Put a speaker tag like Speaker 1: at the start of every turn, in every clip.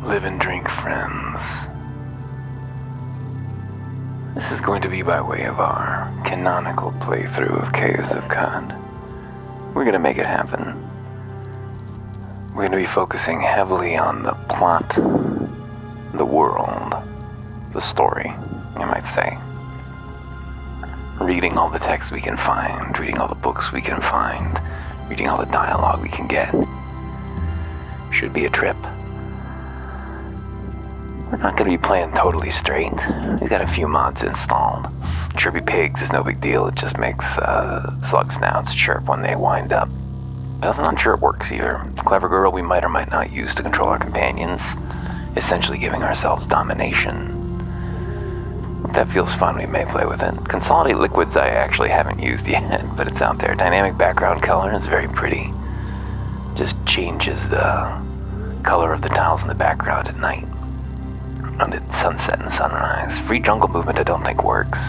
Speaker 1: Live and drink, friends. This is going to be by way of our canonical playthrough of Caves of Qud. We're going to make it happen. We're going to be focusing heavily on the plot, the world, the story, you might say. Reading all the texts we can find, reading all the books we can find, reading all the dialogue we can get. Should be a trip. We're not going to be playing totally straight. We've got a few mods installed. Chirpy pigs is no big deal. It just makes slug snouts chirp when they wind up. I'm not sure it works either. Clever girl we might or might not use to control our companions, essentially giving ourselves domination. If that feels fun, we may play with it. Consolidate liquids I actually haven't used yet, but it's out there. Dynamic background color is very pretty. Just changes the color of the tiles in the background at night. And at sunset and sunrise. Free jungle movement I don't think works.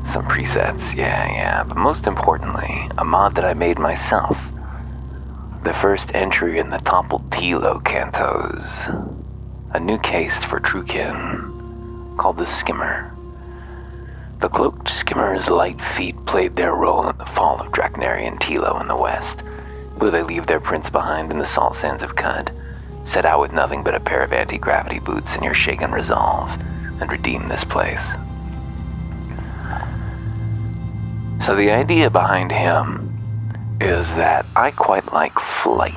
Speaker 1: Some presets, yeah, but most importantly, a mod that I made myself. The first entry in the Toppled Tilo cantos. A new case for Truekin, called the Skimmer. The cloaked skimmer's light feet played their role in the fall of Dracnarian Tilo in the west, where they leave their prints behind in the salt sands of Qud. Set out with nothing but a pair of anti-gravity boots and your shaken resolve, and redeem this place. So the idea behind him is that I quite like flight.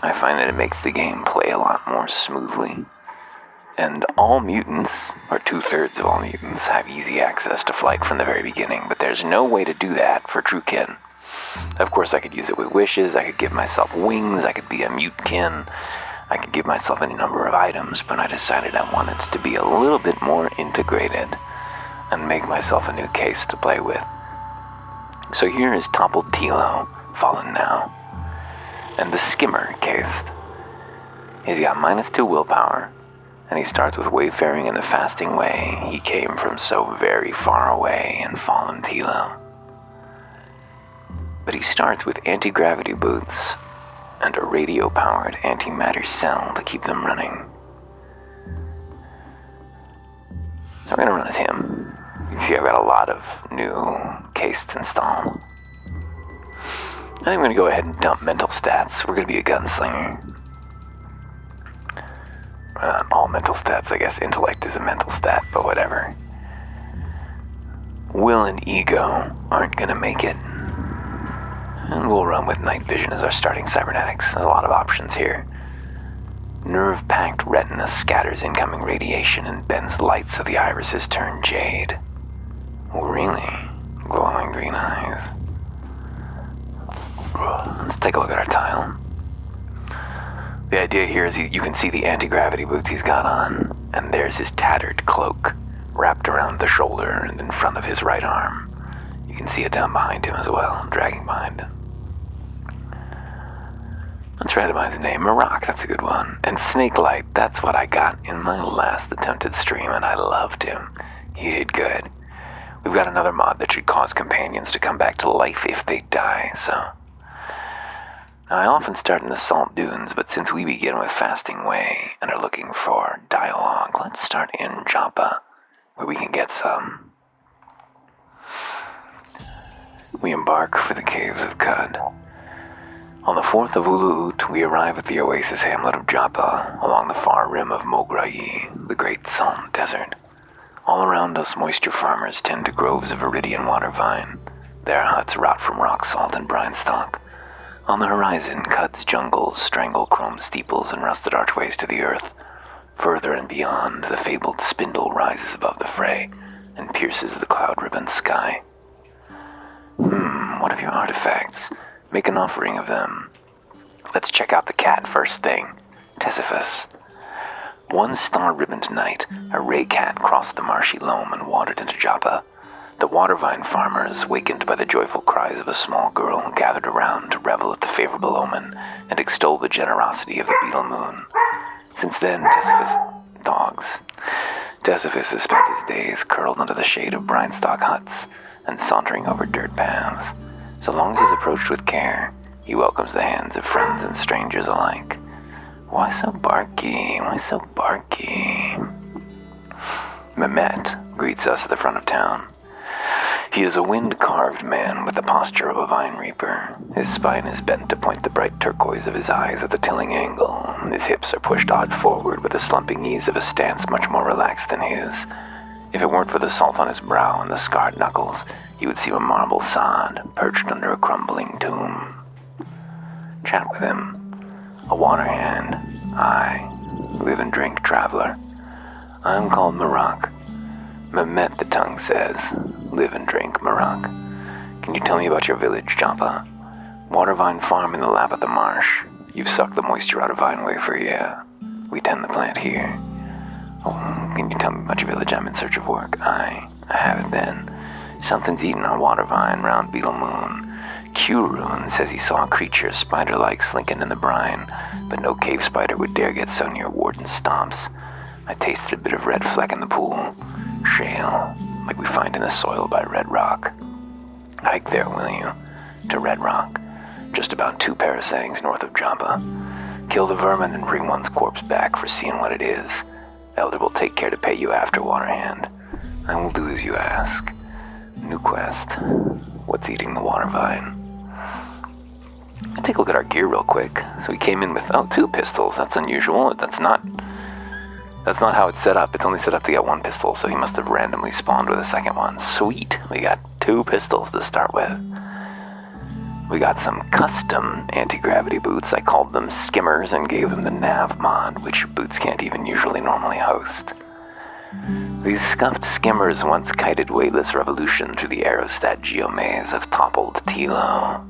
Speaker 1: I find that it makes the game play a lot more smoothly. And all mutants, or 2/3 of all mutants, have easy access to flight from the very beginning, but there's no way to do that for Truekin. Of course, I could use it with wishes, I could give myself wings, I could be a mutekin, I could give myself any number of items, but I decided I wanted to be a little bit more integrated and make myself a new case to play with. So here is Toppled Tilo, fallen now, and the Skimmer case. He's got -2 willpower, and he starts with wayfaring in the fasting way. He came from so very far away in fallen Tilo. But he starts with anti-gravity boots and a radio-powered antimatter cell to keep them running. So we're going to run as him. You can see I've got a lot of new castes installed. I think I'm going to go ahead and dump mental stats. We're going to be a gunslinger. All mental stats, I guess. Intellect is a mental stat, but whatever. Will and ego aren't going to make it. And we'll run with night vision as our starting cybernetics. There's a lot of options here. Nerve-packed retina scatters incoming radiation and bends light so the irises turn jade. Oh, really? Glowing green eyes. Let's take a look at our tile. The idea here is you can see the anti-gravity boots he's got on, and there's his tattered cloak wrapped around the shoulder and in front of his right arm. You can see it down behind him as well, dragging behind him. Let's randomize the name. Marak, that's a good one. And Snakelight, that's what I got in my last attempted stream, and I loved him. He did good. We've got another mod that should cause companions to come back to life if they die, so... Now, I often start in the Salt Dunes, but since we begin with Fasting Way and are looking for dialogue, let's start in Joppa, where we can get some. We embark for the Caves of Qud. On the 4th of Uluut, we arrive at the oasis hamlet of Joppa, along the far rim of Mograhi, the great salt desert. All around us, moisture farmers tend to groves of Iridian water vine. Their huts rot from rock salt and brine stalk. On the horizon, Qud's jungles strangle chrome steeples and rusted archways to the earth. Further and beyond, the fabled spindle rises above the fray and pierces the cloud-ribboned sky. What of your artifacts? Make an offering of them. Let's check out the cat first thing. Tesiphus. One star-ribboned night, a ray cat crossed the marshy loam and wandered into Joppa. The watervine farmers, wakened by the joyful cries of a small girl, gathered around to revel at the favorable omen and extol the generosity of the beetle moon. Since then, Tesiphus has spent his days curled under the shade of brinestock huts and sauntering over dirt paths. So long as he's approached with care, He welcomes the hands of friends and strangers alike. Why so barky? Why so barky? Mehmet greets us at the front of town. He is a wind-carved man with the posture of a vine reaper. His spine is bent to point the bright turquoise of his eyes at the tilling angle. His hips are pushed odd forward with the slumping ease of a stance much more relaxed than his. If it weren't for the salt on his brow and the scarred knuckles, you would see a marble sod perched under a crumbling tomb. Chat with him. A water hand. I live and drink traveler. I'm called Marak. Mehmet, the tongue says. Live and drink, Marak. Can you tell me about your village, Joppa? Water vine farm in the lap of the marsh. You've sucked the moisture out of vine wafer, yeah. We tend the plant here. Oh, can you tell me about your village? I'm in search of work. I have it then. Something's eating our water vine round Beetle Moon. Q says he saw a creature spider-like slinking in the brine, but no cave spider would dare get so near Warden's stomps. I tasted a bit of red fleck in the pool. Shale, like we find in the soil by Red Rock. Hike there, will you? To Red Rock, just about 2 parasangs north of Joppa. Kill the vermin and bring one's corpse back for seeing what it is. Elder will take care to pay you after, Waterhand. I will do as you ask. New quest. What's eating the water vine? I'll take a look at our gear real quick. So we came in with, 2 pistols. That's unusual. That's not how it's set up. It's only set up to get 1 pistol, so he must have randomly spawned with a second one. Sweet. We got 2 pistols to start with. We got some custom anti-gravity boots. I called them skimmers and gave them the nav mod, which boots can't even usually normally host. These scuffed skimmers once kited weightless revolution through the aerostat geomaze of toppled Tilo.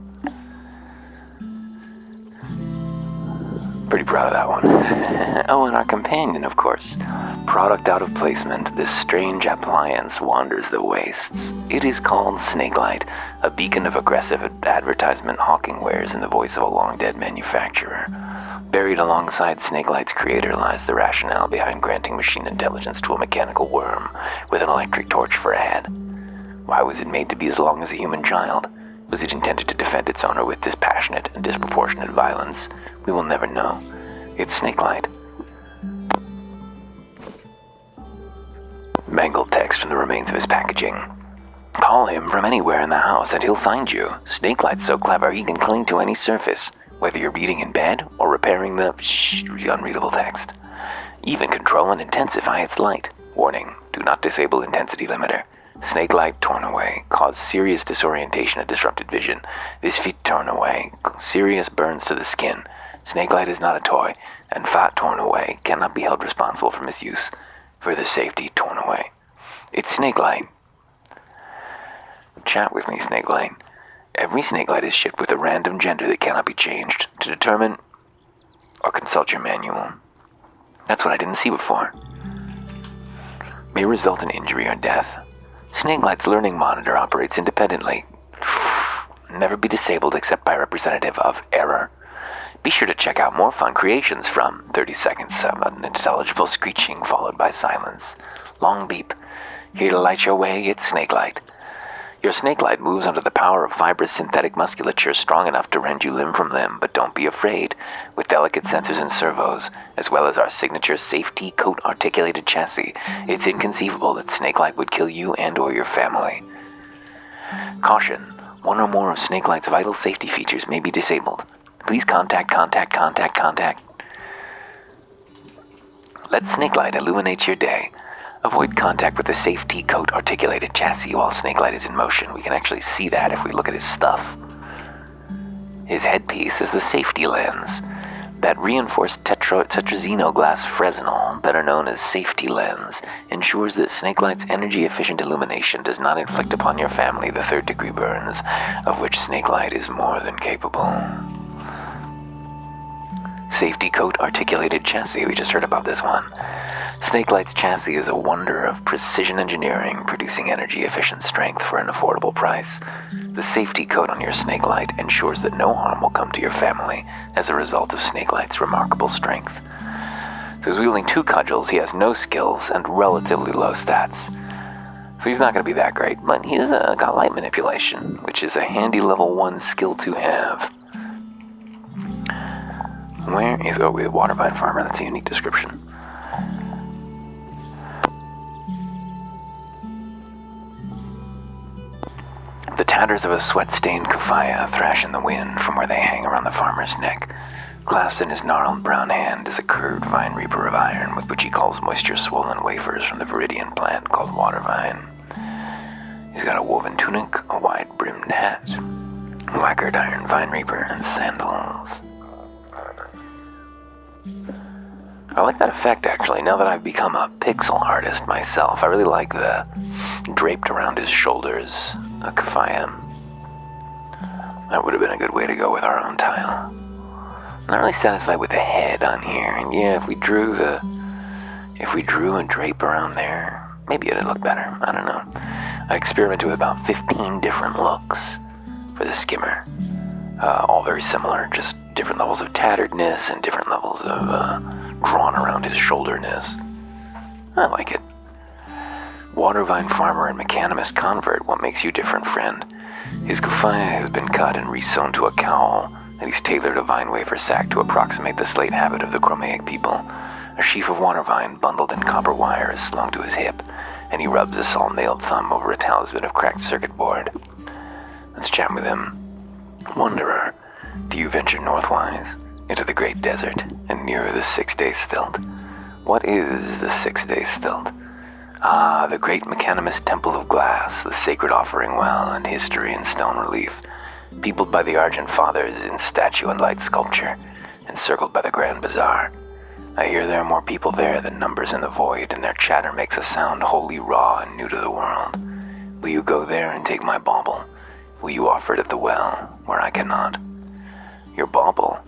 Speaker 1: Pretty proud of that one. Oh, and our companion, of course. Product out of placement, this strange appliance wanders the wastes. It is called Snakelight, a beacon of aggressive advertisement Hawking wears in the voice of a long-dead manufacturer. Buried alongside Snakelight's creator lies the rationale behind granting machine intelligence to a mechanical worm with an electric torch for a head. Why was it made to be as long as a human child? Was it intended to defend its owner with dispassionate and disproportionate violence? We will never know. It's Snakelight. Mangled text from the remains of his packaging. Call him from anywhere in the house and he'll find you. Snakelight's so clever he can cling to any surface, whether you're reading in bed or repairing the unreadable text. Even control and intensify its light. Warning, do not disable intensity limiter. Snakelight torn away, cause serious disorientation and disrupted vision. This feet torn away, serious burns to the skin. Snakelight is not a toy, and fat torn away cannot be held responsible for misuse. Further safety torn away. It's Snakelight. Chat with me, Snakelight. Every Snakelight is shipped with a random gender that cannot be changed. To determine or consult your manual. That's what I didn't see before. May result in injury or death. Snakelight's learning monitor operates independently. Never be disabled except by representative of error. Be sure to check out more fun creations from 30 seconds of unintelligible screeching followed by silence. Long beep. Here to light your way, it's Snakelight. Your Snakelight moves under the power of fibrous synthetic musculature strong enough to rend you limb from limb, but don't be afraid. With delicate sensors and servos, as well as our signature safety coat articulated chassis, it's inconceivable that Snakelight would kill you and or your family. Caution, one or more of Snakelight's vital safety features may be disabled. Please contact. Let Snakelight illuminate your day. Avoid contact with the safety coat articulated chassis while Snakelight is in motion. We can actually see that if we look at his stuff. His headpiece is the safety lens. That reinforced tetrazino glass Fresnel, better known as safety lens, ensures that Snakelight's energy-efficient illumination does not inflict upon your family the third-degree burns, of which Snakelight is more than capable. Safety coat articulated chassis, we just heard about this one. Snakelight's chassis is a wonder of precision engineering, producing energy-efficient strength for an affordable price. The safety coat on your Snakelight ensures that no harm will come to your family as a result of Snakelight's remarkable strength. So he's wielding 2 cudgels, he has no skills, and relatively low stats. So he's not going to be that great, but he's got light manipulation, which is a handy level 1 skill to have. there is a watervine farmer. That's a unique description. The tatters of a sweat-stained kufaya thrash in the wind from where they hang around the farmer's neck. Clasped in his gnarled brown hand is a curved vine reaper of iron with which he calls moisture-swollen wafers from the viridian plant called watervine. He's got a woven tunic, a wide-brimmed hat, lacquered iron vine reaper, and sandals. I like that effect, actually, now that I've become a pixel artist myself. I really like the draped around his shoulders, a kufaya. That would have been a good way to go with our own tile. I'm not really satisfied with the head on here, and yeah, if we drew a drape around there, maybe it'd look better. I don't know. I experimented with about 15 different looks for the skimmer. All very similar, just different levels of tatteredness and different levels of drawn around his shoulderness. I like it. Watervine farmer and mechanimist convert, what makes you different, friend? His kufaya has been cut and resewn to a cowl, and he's tailored a vine wafer sack to approximate the slate habit of the Chromaic people. A sheaf of watervine bundled in copper wire is slung to his hip, and he rubs a saw-nailed thumb over a talisman of cracked circuit board. Let's chat with him. Wanderer, do you venture northwise, into the great desert, and nearer the 6-day stilt? What is the 6-day stilt? Ah, the great mechanimist temple of glass, the sacred offering well, and history in stone relief, peopled by the Argent Fathers in statue and light sculpture, encircled by the Grand Bazaar. I hear there are more people there than numbers in the void, and their chatter makes a sound wholly raw and new to the world. Will you go there and take my bauble? Will you offer it at the well, where I cannot? Your bauble?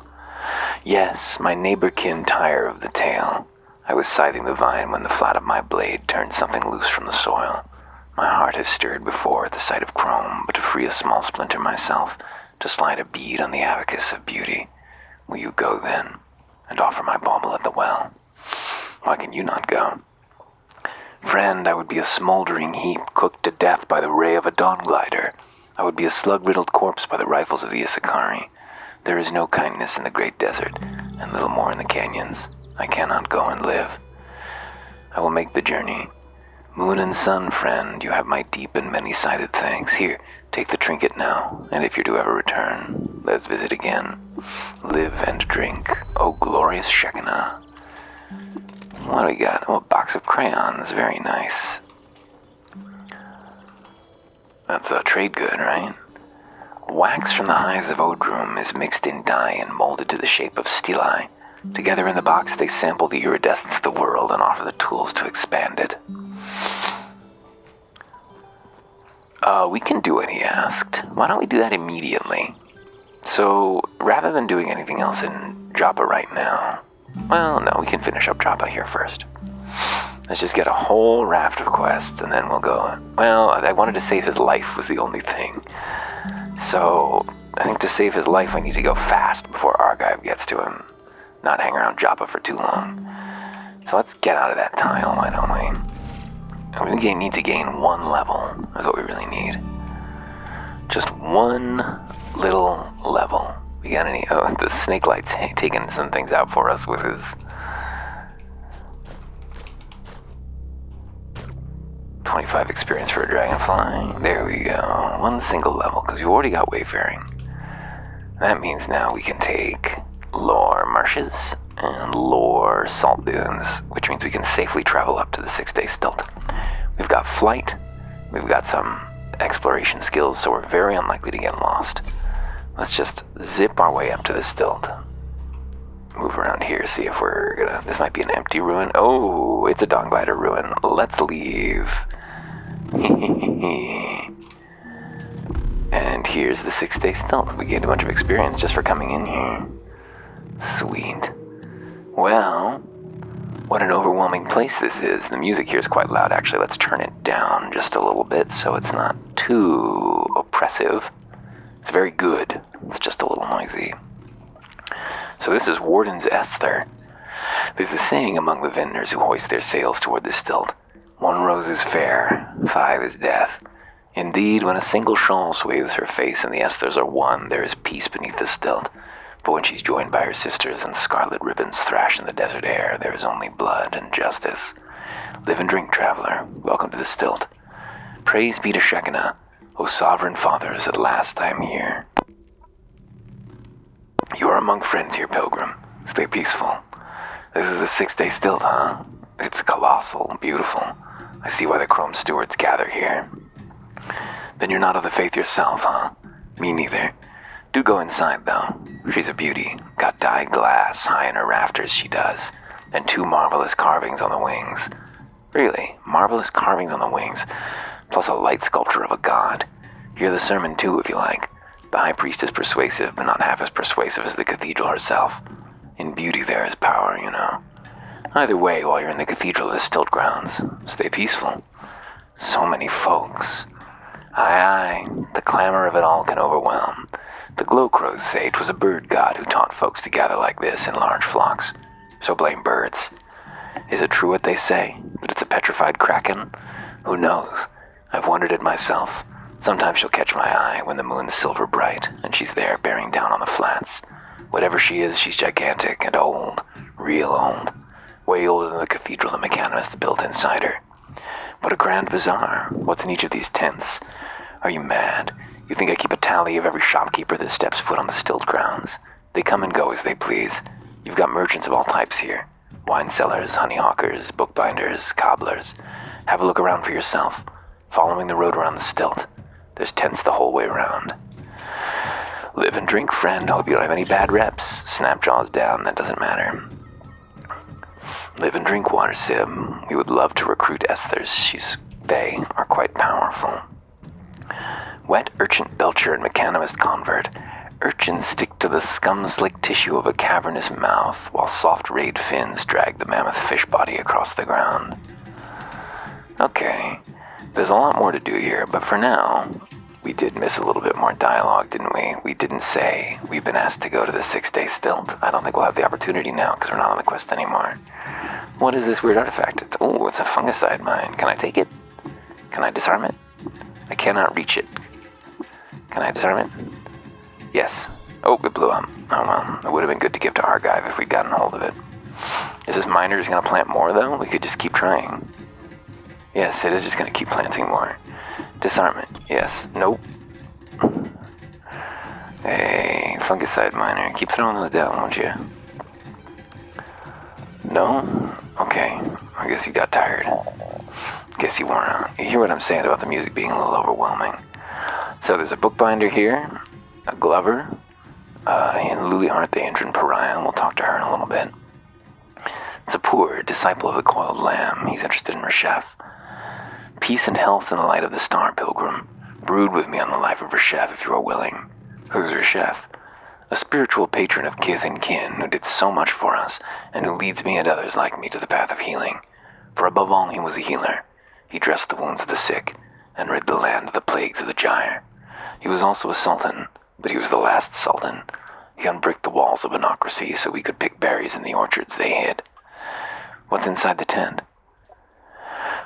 Speaker 1: Yes, my neighbor-kin tire of the tale. I was scything the vine when the flat of my blade turned something loose from the soil. My heart has stirred before at the sight of chrome, but to free a small splinter myself, to slide a bead on the abacus of beauty. Will you go then, and offer my bauble at the well? Why can you not go? Friend, I would be a smoldering heap cooked to death by the ray of a dawn glider. I would be a slug-riddled corpse by the rifles of the Issakhari. There is no kindness in the great desert, and little more in the canyons. I cannot go and live. I will make the journey. Moon and sun, friend, you have my deep and many-sided thanks. Here, take the trinket now, and if you're to ever return, let's visit again. Live and drink, O glorious Shekinah. What do we got? Oh, a box of crayons. Very nice. That's a trade good, right? Wax from the hives of Odrum is mixed in dye and molded to the shape of stelae. Together in the box, they sample the iridescence of the world and offer the tools to expand it. We can do it, he asked. Why don't we do that immediately? So, rather than doing anything else in Joppa right now, well, no, we can finish up Joppa here first. Let's just get a whole raft of quests, and then we'll go. Well, I wanted to save his life was the only thing. So, I think to save his life, I need to go fast before Argive gets to him. Not hang around Joppa for too long. So let's get out of that tile, why don't we? We need to gain 1 level. That's what we really need. Just 1 little level. We got any? Oh, the Snake Light's taking some things out for us with his 25 experience for a dragonfly. There we go. 1 single level, because you already got Wayfaring. That means now we can take Lore Marshes and Lore Salt Dunes, which means we can safely travel up to the 6-day stilt. We've got flight, we've got some exploration skills, so we're very unlikely to get lost. Let's just zip our way up to the stilt. Move around here, see if we're gonna... This might be an empty ruin. Oh, it's a Dawn Glider ruin. Let's leave. And here's the 6-day stilt. We gained a bunch of experience just for coming in here. Sweet. Well, what an overwhelming place this is. The music here is quite loud, actually. Let's turn it down just a little bit so it's not too oppressive. It's very good. It's just a little noisy. So this is Warden's Esther. There's a saying among the vendors who hoist their sails toward the stilt. 1 rose is fair, 5 is death. Indeed, when a single shawl swathes her face and the Esthers are one, there is peace beneath the stilt. But when she's joined by her sisters and scarlet ribbons thrash in the desert air, there is only blood and justice. Live and drink, traveler. Welcome to the stilt. Praise be to Shekinah, O sovereign fathers, at last I am here. You are among friends here, pilgrim. Stay peaceful. This is the 6-day stilt, huh? It's colossal, beautiful. I see why the Chrome Stewards gather here. Then you're not of the faith yourself, huh? Me neither. Do go inside, though. She's a beauty. Got dyed glass high in her rafters, she does. And 2 marvelous carvings on the wings. Really, marvelous carvings on the wings. Plus a light sculpture of a god. Hear the sermon, too, if you like. The high priest is persuasive, but not half as persuasive as the cathedral herself. In beauty there is power, you know. Either way, while you're in the cathedral, there's stilt grounds. Stay peaceful. So many folks. Aye, the clamor of it all can overwhelm. The Glowcrows say 'twas a bird god who taught folks to gather like this in large flocks. So blame birds. Is it true what they say, that it's a petrified kraken? Who knows? I've wondered it myself. Sometimes she'll catch my eye when the moon's silver bright, and she's there bearing down on the flats. Whatever she is, she's gigantic and old. Real old. Way older than the cathedral the mechanimists built inside her. What a grand bazaar. What's in each of these tents? Are you mad? You think I keep a tally of every shopkeeper that steps foot on the stilt grounds? They come and go as they please. You've got merchants of all types here. Wine sellers, honey hawkers, bookbinders, cobblers. Have a look around for yourself. Following the road around the stilt. There's tents the whole way around. Live and drink, friend. Hope you don't have any bad reps. Snap jaws down, that doesn't matter. Live and drink, water sib. We would love to recruit Esthers. They are quite powerful. Wet urchin belcher and mechanimist convert. Urchins stick to the scum-slick tissue of a cavernous mouth, while soft rayed fins drag the mammoth fish body across the ground. Okay, there's a lot more to do here, but for now, we did miss a little bit more dialogue, didn't we? We didn't say we've been asked to go to the 6-day stilt. I don't think we'll have the opportunity now, because we're not on the quest anymore. What is this weird artifact? It's a fungicide mine. Can I take it? Can I disarm it? I cannot reach it. Can I disarm it? Yes. Oh, it blew up. Oh well, it would have been good to give to Argive if we'd gotten hold of it. Is this miner just going to plant more, though? We could just keep trying. Yes, it is just going to keep planting more. Disarm it. Yes. Nope. Hey, fungicide miner. Keep throwing those down, won't you? No? Okay. I guess he got tired. Guess he wore out. You hear what I'm saying about the music being a little overwhelming. So there's a bookbinder here, a glover, in Lulihart the Ancient Pariah. We'll talk to her in a little bit. It's a poor disciple of the Coiled Lamb. He's interested in Reshef. Peace and health in the light of the star, pilgrim. Brood with me on the life of Reshef if you are willing. Who's Reshef? A spiritual patron of kith and kin who did so much for us, and who leads me and others like me to the path of healing. For above all, he was a healer. He dressed the wounds of the sick, and rid the land of the plagues of the gyre. He was also a sultan, but he was the last sultan. He unbricked the walls of anocracy so we could pick berries in the orchards they hid. What's inside the tent?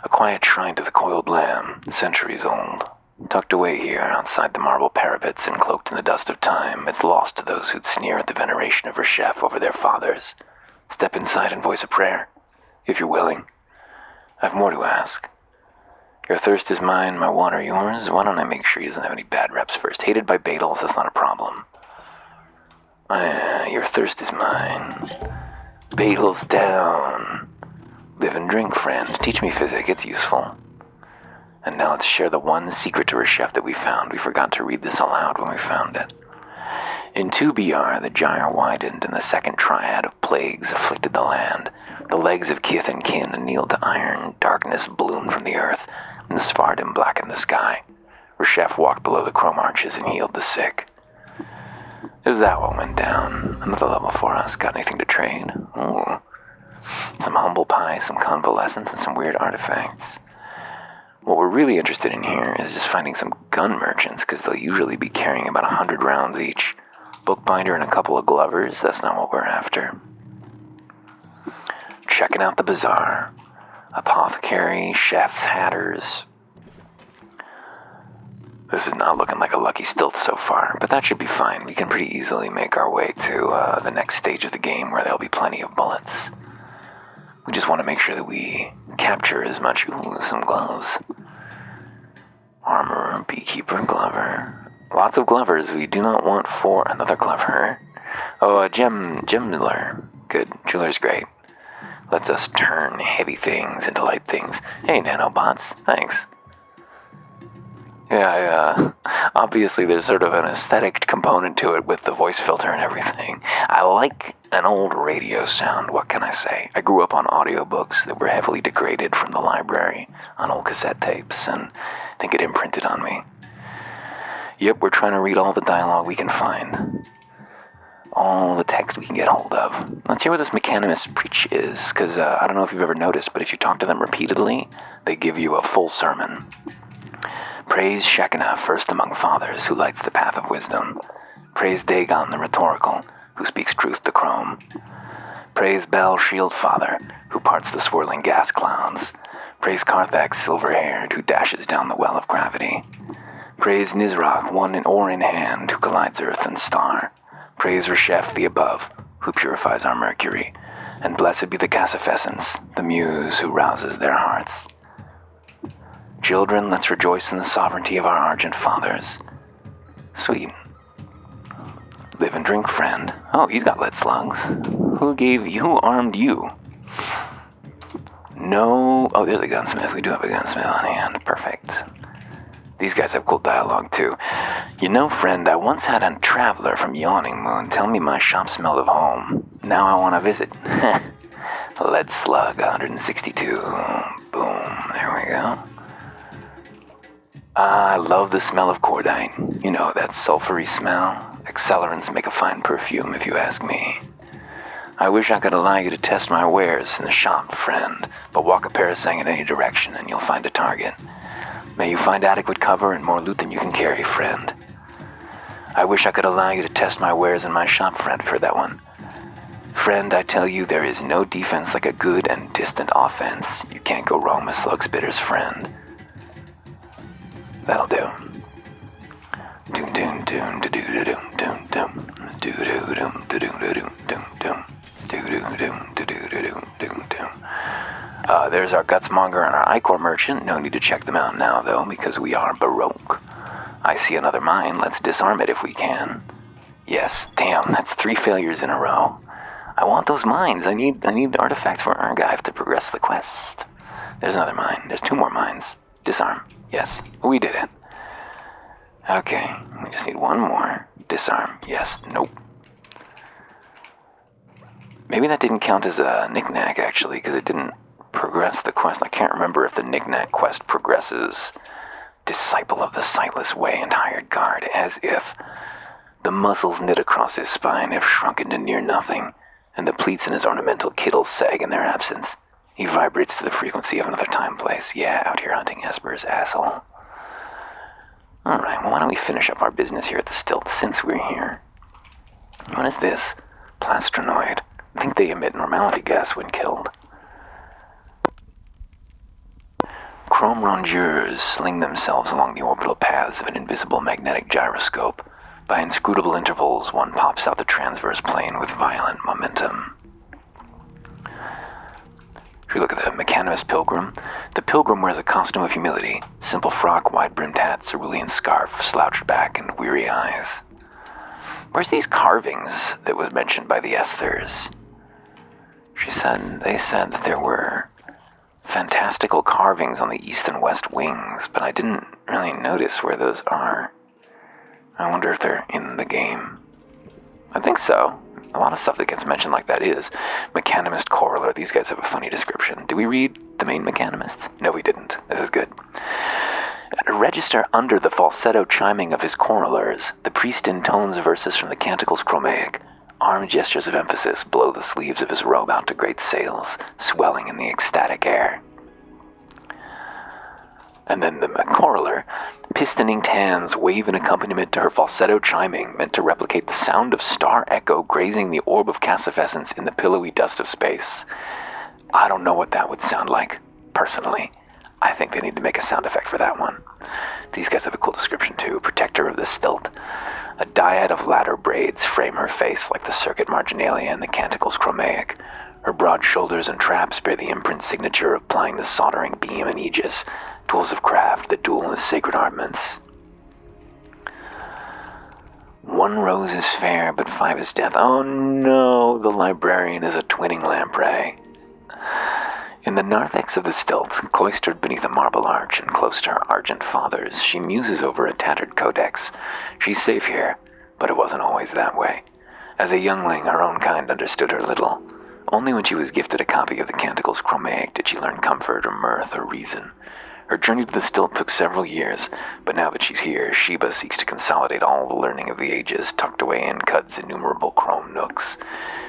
Speaker 1: A quiet shrine to the Coiled Lamb, centuries old. Tucked away here, outside the marble parapets and cloaked in the dust of time, it's lost to those who'd sneer at the veneration of Reshef over their fathers. Step inside and voice a prayer, if you're willing. I've more to ask. Your thirst is mine, my water yours. Why don't I make sure he doesn't have any bad reps first? Hated by Badals, that's not a problem. Your thirst is mine. Badals down. Live and drink, friend. Teach me physics, it's useful. And now let's share the one secret to Reshef that we found. We forgot to read this aloud when we found it. In 2BR, the gyre widened, and the second triad of plagues afflicted the land. The legs of kith and kin annealed to iron, darkness bloomed from the earth, and the Svardim blackened the sky. Reshef walked below the chrome arches and healed the sick. Is that what went down? Another level for us. Got anything to trade? Ooh. Some humble pie, some convalescence, and some weird artifacts. What we're really interested in here is just finding some gun merchants, because they'll usually be carrying about 100 rounds each. Bookbinder and a couple of glovers, that's not what we're after. Checking out the bazaar. Apothecary, chefs, hatters. This is not looking like a lucky stilt so far, but that should be fine. We can pretty easily make our way to the next stage of the game where there'll be plenty of bullets. We just want to make sure that we capture as much... Ooh, some gloves. Armor, beekeeper, glover. Lots of glovers. We do not want for another glover. Oh, a gem dealer. Good. Jeweler's great. Lets us turn heavy things into light things. Hey, nanobots. Thanks. Yeah, obviously there's sort of an aesthetic component to it with the voice filter and everything. I like an old radio sound, what can I say? I grew up on audiobooks that were heavily degraded from the library on old cassette tapes, and I think it imprinted on me. Yep, we're trying to read all the dialogue we can find. All the text we can get hold of. Let's hear what this mechanimist preach is, because I don't know if you've ever noticed, but if you talk to them repeatedly, they give you a full sermon. Praise Shekinah, first among fathers, who lights the path of wisdom. Praise Dagon, the rhetorical, who speaks truth to Chrome. Praise Bel, shield father, who parts the swirling gas clouds. Praise Carthax, silver-haired, who dashes down the well of gravity. Praise Nizrak, one in oar in hand, who collides earth and star. Praise Resheph, the above, who purifies our mercury. And blessed be the Cassifessence, the muse who rouses their hearts. Children, let's rejoice in the sovereignty of our argent fathers. Sweet. Live and drink, friend. Oh, he's got lead slugs. Who armed you? No. Oh, there's a gunsmith. We do have a gunsmith on hand. Perfect. These guys have cool dialogue, too. You know, friend, I once had a traveler from Yawning Moon tell me my shop smelled of home. Now I want to visit. Lead slug, 162. Boom. There we go. I love the smell of cordite. You know, that sulfury smell. Accelerants make a fine perfume, if you ask me. I wish I could allow you to test my wares in the shop, friend, but walk a parasang in any direction and you'll find a target. May you find adequate cover and more loot than you can carry, friend. I wish I could allow you to test my wares in my shop, friend. Heard that one? Friend, I tell you, there is no defense like a good and distant offense. You can't go wrong with Slug Spitter's friend. That'll do. Doom doom doom da doo doom doom doom doo doo doom da doom da doom doom doom doo doo doom da doo doom doom doom. There's our Gutsmonger and our Ichor merchant. No need to check them out now, though, because we are Baroque. I see another mine. Let's disarm it if we can. Yes, damn, that's 3 failures in a row. I want those mines. I need artifacts for Argive to progress the quest. There's another mine. There's 2 more mines. Disarm. Yes, we did it. Okay, we just need 1 more. Disarm. Yes, nope. Maybe that didn't count as a knick-knack, actually, because it didn't progress the quest. I can't remember if the knick-knack quest progresses Disciple of the Sightless Way and Hired Guard, as if the muscles knit across his spine have shrunken to near nothing, and the pleats in his ornamental kittle sag in their absence. He vibrates to the frequency of another time-place. Yeah, out here hunting Esper's asshole. Alright, well, why don't we finish up our business here at the stilt since we're here? What is this? Plastronoid. I think they emit normality gas when killed. Chrome rongeurs sling themselves along the orbital paths of an invisible magnetic gyroscope. By inscrutable intervals, one pops out the transverse plane with violent momentum. If we look at the mechanimist pilgrim, the pilgrim wears a costume of humility, simple frock, wide-brimmed hat, cerulean scarf, slouched back, and weary eyes. Where's these carvings that was mentioned by the Esthers? They said that there were fantastical carvings on the east and west wings, but I didn't really notice where those are. I wonder if they're in the game. I think so. A lot of stuff that gets mentioned like that is. Mechanimist Coroller. These guys have a funny description. Did we read the main mechanimists? No, we didn't. This is good. Register under the falsetto chiming of his corollars. The priest intones verses from the canticles chromaic. Arm gestures of emphasis blow the sleeves of his robe out to great sails, swelling in the ecstatic air. And then the coroller, pistoning hands wave an accompaniment to her falsetto chiming, meant to replicate the sound of star echo grazing the orb of Cassifessence in the pillowy dust of space. I don't know what that would sound like, personally. I think they need to make a sound effect for that one. These guys have a cool description too. Protector of the stilt. A dyad of ladder braids frame her face like the circuit marginalia in the canticle's chromaic. Her broad shoulders and traps bear the imprint signature of plying the soldering beam and aegis, tools of craft that duel as sacred armaments. One rose is fair, but 5 is death. Oh no, the librarian is a twinning lamprey. In the narthex of the stilt, cloistered beneath a marble arch and close to her argent fathers, she muses over a tattered codex. She's safe here, but it wasn't always that way. As a youngling, her own kind understood her little. Only when she was gifted a copy of the Canticle's Chromaic did she learn comfort or mirth or reason. Her journey to the stilt took several years, but now that she's here, Sheba seeks to consolidate all the learning of the ages tucked away in Qud's innumerable chrome nooks.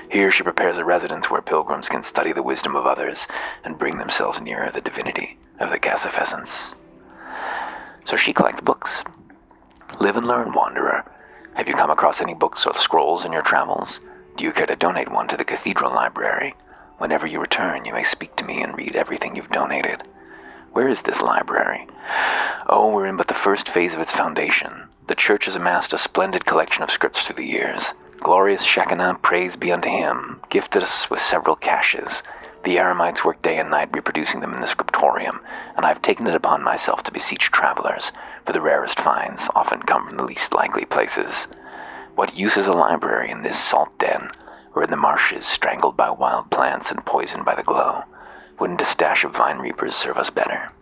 Speaker 1: Here she prepares a residence where pilgrims can study the wisdom of others and bring themselves nearer the divinity of the Cassifessence. So she collects books. Live and learn, wanderer. Have you come across any books or scrolls in your travels? Do you care to donate one to the cathedral library? Whenever you return, you may speak to me and read everything you've donated. Where is this library? Oh, we're in but the first phase of its foundation. The church has amassed a splendid collection of scripts through the years. Glorious Shekinah, praise be unto him, gifted us with several caches. The Eremites work day and night reproducing them in the scriptorium, and I've taken it upon myself to beseech travelers, for the rarest finds often come from the least likely places. What use is a library in this salt den, or in the marshes strangled by wild plants and poisoned by the glow? Wouldn't a stash of vine reapers serve us better?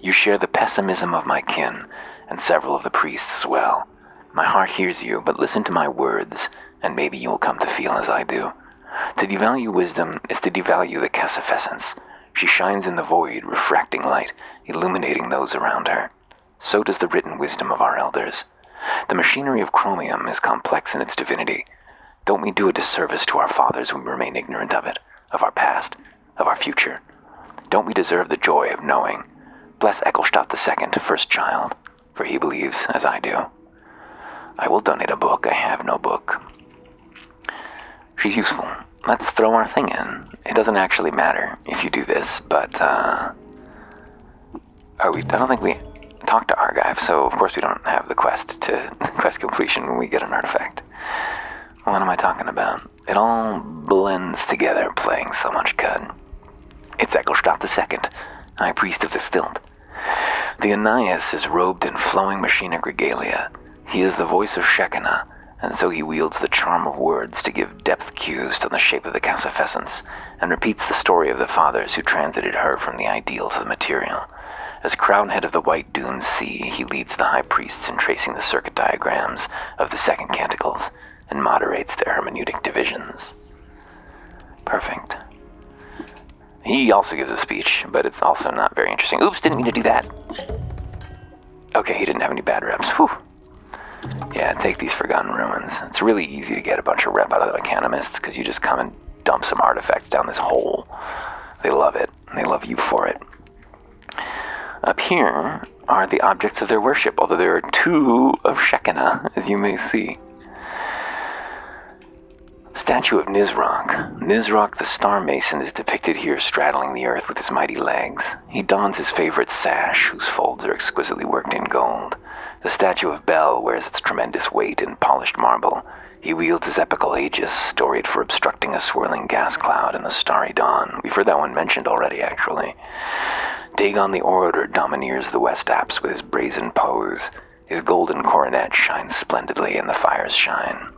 Speaker 1: You share the pessimism of my kin, and several of the priests as well. My heart hears you, but listen to my words, and maybe you will come to feel as I do. To devalue wisdom is to devalue the Cassifessence. She shines in the void, refracting light, illuminating those around her. So does the written wisdom of our elders. The machinery of chromium is complex in its divinity. Don't we do a disservice to our fathers when we remain ignorant of it, of our past, of our future? Don't we deserve the joy of knowing? Bless Ecclestott II, first child, for he believes as I do. I will donate a book. I have no book. She's useful. Let's throw our thing in. It doesn't actually matter if you do this, but, I don't think we talked to Argive, so of course we don't have the quest completion when we get an artifact. What am I talking about? It all blends together playing so much Qud. It's Ecclestott II, High Priest of the Stilt. The Ananias is robed in flowing machinic regalia. He is the voice of Shekinah, and so he wields the charm of words to give depth cues to the shape of the Cassifessence, and repeats the story of the fathers who transited her from the ideal to the material. As crownhead of the White Dunes Sea, he leads the high priests in tracing the circuit diagrams of the second canticles, and moderates their hermeneutic divisions. Perfect. He also gives a speech, but it's also not very interesting. Oops, didn't mean to do that. Okay, he didn't have any bad reps. Whew. Yeah, take these Forgotten Ruins. It's really easy to get a bunch of rep out of the Economists, because you just come and dump some artifacts down this hole. They love it, and they love you for it. Up here are the objects of their worship, although there are 2 of Shekinah, as you may see. Statue of Nisroch. Nisroch the Star Mason is depicted here straddling the earth with his mighty legs. He dons his favorite sash, whose folds are exquisitely worked in gold. The statue of Bel wears its tremendous weight in polished marble. He wields his epical aegis, storied for obstructing a swirling gas cloud in the starry dawn. We've heard that one mentioned already, actually. Dagon the Orator domineers the West Apse with his brazen pose. His golden coronet shines splendidly in the fire's shine.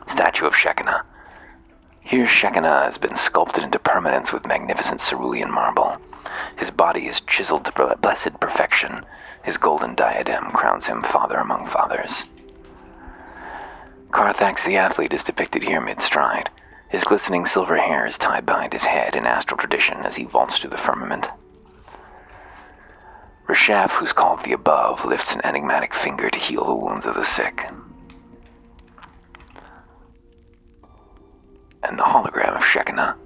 Speaker 1: Statue of Shekinah. Here Shekinah has been sculpted into permanence with magnificent cerulean marble. His body is chiseled to blessed perfection. His golden diadem crowns him father among fathers. Carthax the athlete is depicted here mid-stride. His glistening silver hair is tied behind his head in astral tradition as he vaults through the firmament. Reshaf, who's called the Above, lifts an enigmatic finger to heal the wounds of the sick. And the hologram of Shekinah.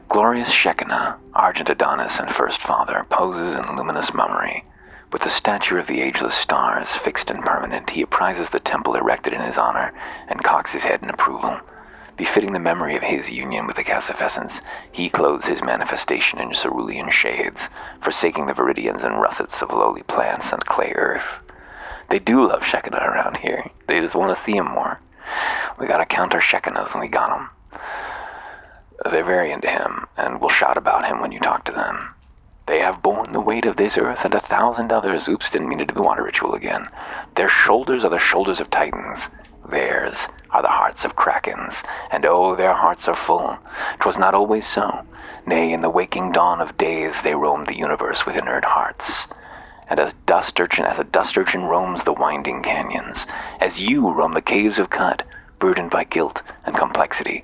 Speaker 1: Glorious Shekinah, Argent Adonis and First Father, poses in luminous mummery. With the stature of the ageless stars fixed and permanent, he apprises the temple erected in his honor and cocks his head in approval. Befitting the memory of his union with the Cassifessence, he clothes his manifestation in cerulean shades, forsaking the viridians and russets of lowly plants and clay earth. They do love Shekinah around here. They just want to see him more. We gotta count our Shekinahs when we got them. They're very into him, and will shout about him when you talk to them. They have borne the weight of this earth and 1,000 others. Oops, didn't mean to do the water ritual again. Their shoulders are the shoulders of titans. Theirs are the hearts of krakens, and oh, their hearts are full. 'Twas not always so. Nay, in the waking dawn of days they roamed the universe with inert hearts. And as a dust urchin roams the winding canyons, as you roam the caves of Qud, burdened by guilt and complexity,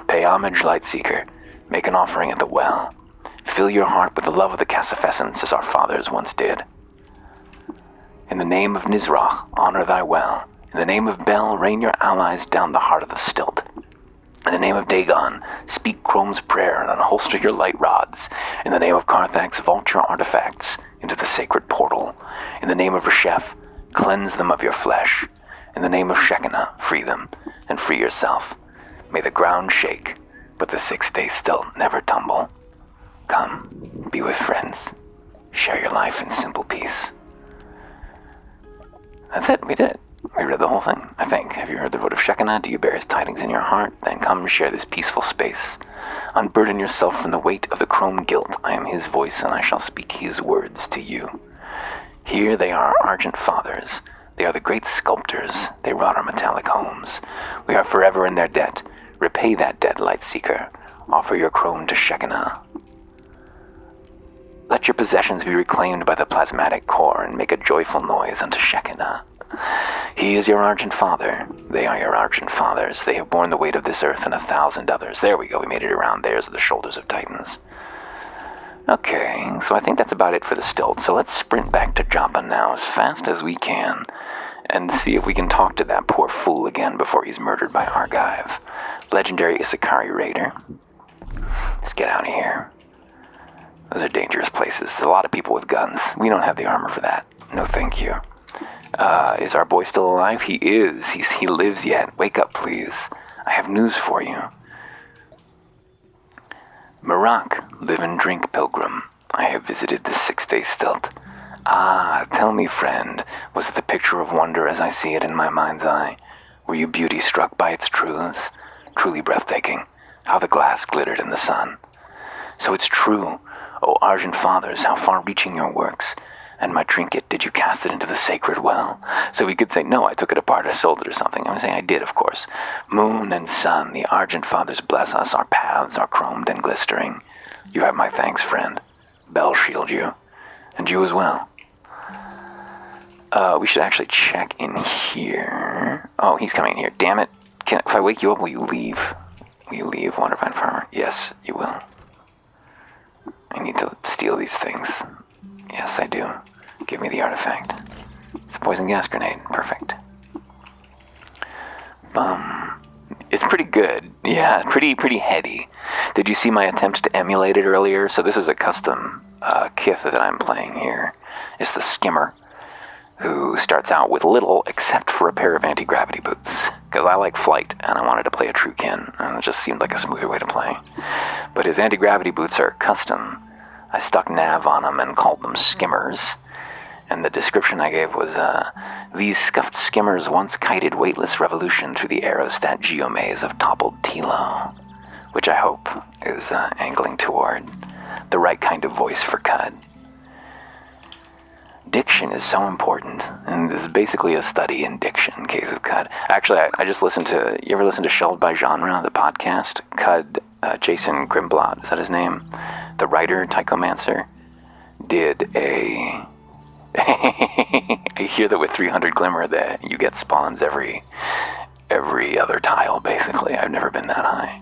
Speaker 1: pay homage, Lightseeker, make an offering at the well. Fill your heart with the love of the Cassifessence as our fathers once did. In the name of Nizrach, honor thy well. In the name of Bel, rain your allies down the heart of the stilt. In the name of Dagon, speak Chrome's prayer and unholster your light rods. In the name of Carthax, vault your artifacts into the sacred portal. In the name of Reshef, cleanse them of your flesh. In the name of Shekinah, free them, and free yourself. May the ground shake, but the sixth-day stilt never tumble. Come, be with friends. Share your life in simple peace. That's it, we did it. We read the whole thing, I think. Have you heard the vote of Shekinah? Do you bear his tidings in your heart? Then come share this peaceful space. Unburden yourself from the weight of the chrome guilt. I am his voice, and I shall speak his words to you. Here they are, our argent fathers. They are the great sculptors. They wrought our metallic homes. We are forever in their debt. Repay that debt, Lightseeker. Offer your chrome to Shekinah. Let your possessions be reclaimed by the plasmatic core and make a joyful noise unto Shekinah. He is your argent father. They are your argent fathers. They have borne the weight of this earth and 1,000 others. There we go, we made it around. There's the shoulders of titans. Okay, so I think that's about it for the stilt. So let's sprint back to Jabba now as fast as we can and see if we can talk to that poor fool again before he's murdered by Argive. Legendary Isakari Raider. Let's get out of here. Those are dangerous places. There's a lot of people with guns. We don't have the armor for that. No thank you. Is our boy still alive? He is. He lives yet. Wake up, please. I have news for you. Marak, live and drink, pilgrim. I have visited the sixth-day stilt. Ah, tell me, friend, was it the picture of wonder as I see it in my mind's eye? Were you beauty struck by its truths? Truly breathtaking. How the glass glittered in the sun. So it's true. O argent fathers, how far-reaching your works. And my trinket, did you cast it into the sacred well? So we could say, no, I took it apart, I sold it or something. I'm saying I did, of course. Moon and sun, the argent fathers bless us. Our paths are chromed and glistering. You have my thanks, friend. Bel shield you. And you as well. We should actually check in here. Oh, he's coming in here. Damn it. If I wake you up, will you leave? Will you leave, Wondervine Farmer? Yes, you will. I need to steal these things. Yes, I do. Give me the artifact. It's a poison gas grenade. Perfect. It's pretty good. Yeah, pretty heady. Did you see my attempt to emulate it earlier? So this is a custom kith that I'm playing here. It's the Skimmer, who starts out with little except for a pair of anti-gravity boots. Because I like flight, and I wanted to play a true kin, and it just seemed like a smoother way to play. But his anti-gravity boots are custom. I stuck nav on them and called them skimmers. And the description I gave was, these scuffed skimmers once kited weightless revolution through the aerostat geomaze of toppled Tilo. Which I hope is angling toward the right kind of voice for Qud. Diction is so important, and this is basically a study in diction in case of Qud. Actually, I just listened to, you ever listen to Shelved by Genre, the podcast? Qud, Jason Grimblot, is that his name? The writer, Tychomancer, did a... I hear that with 300 Glimmer that you get spawns every other tile, basically. I've never been that high.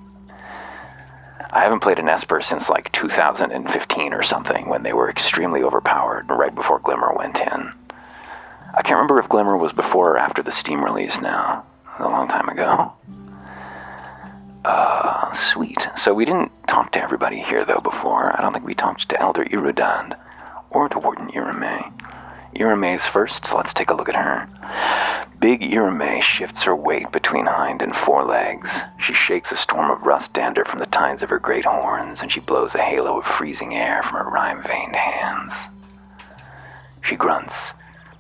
Speaker 1: I haven't played an Esper since like 2015 or something, when they were extremely overpowered, right before Glimmer went in. I can't remember if Glimmer was before or after the Steam release now. It was a long time ago. Sweet. So we didn't talk to everybody here, though, before. I don't think we talked to Elder Irudand or to Warden Irame. Irame's first, so let's take a look at her. Big Irame shifts her weight between hind and forelegs. She shakes a storm of rust dander from the tines of her great horns, and she blows a halo of freezing air from her rime-veined hands. She grunts.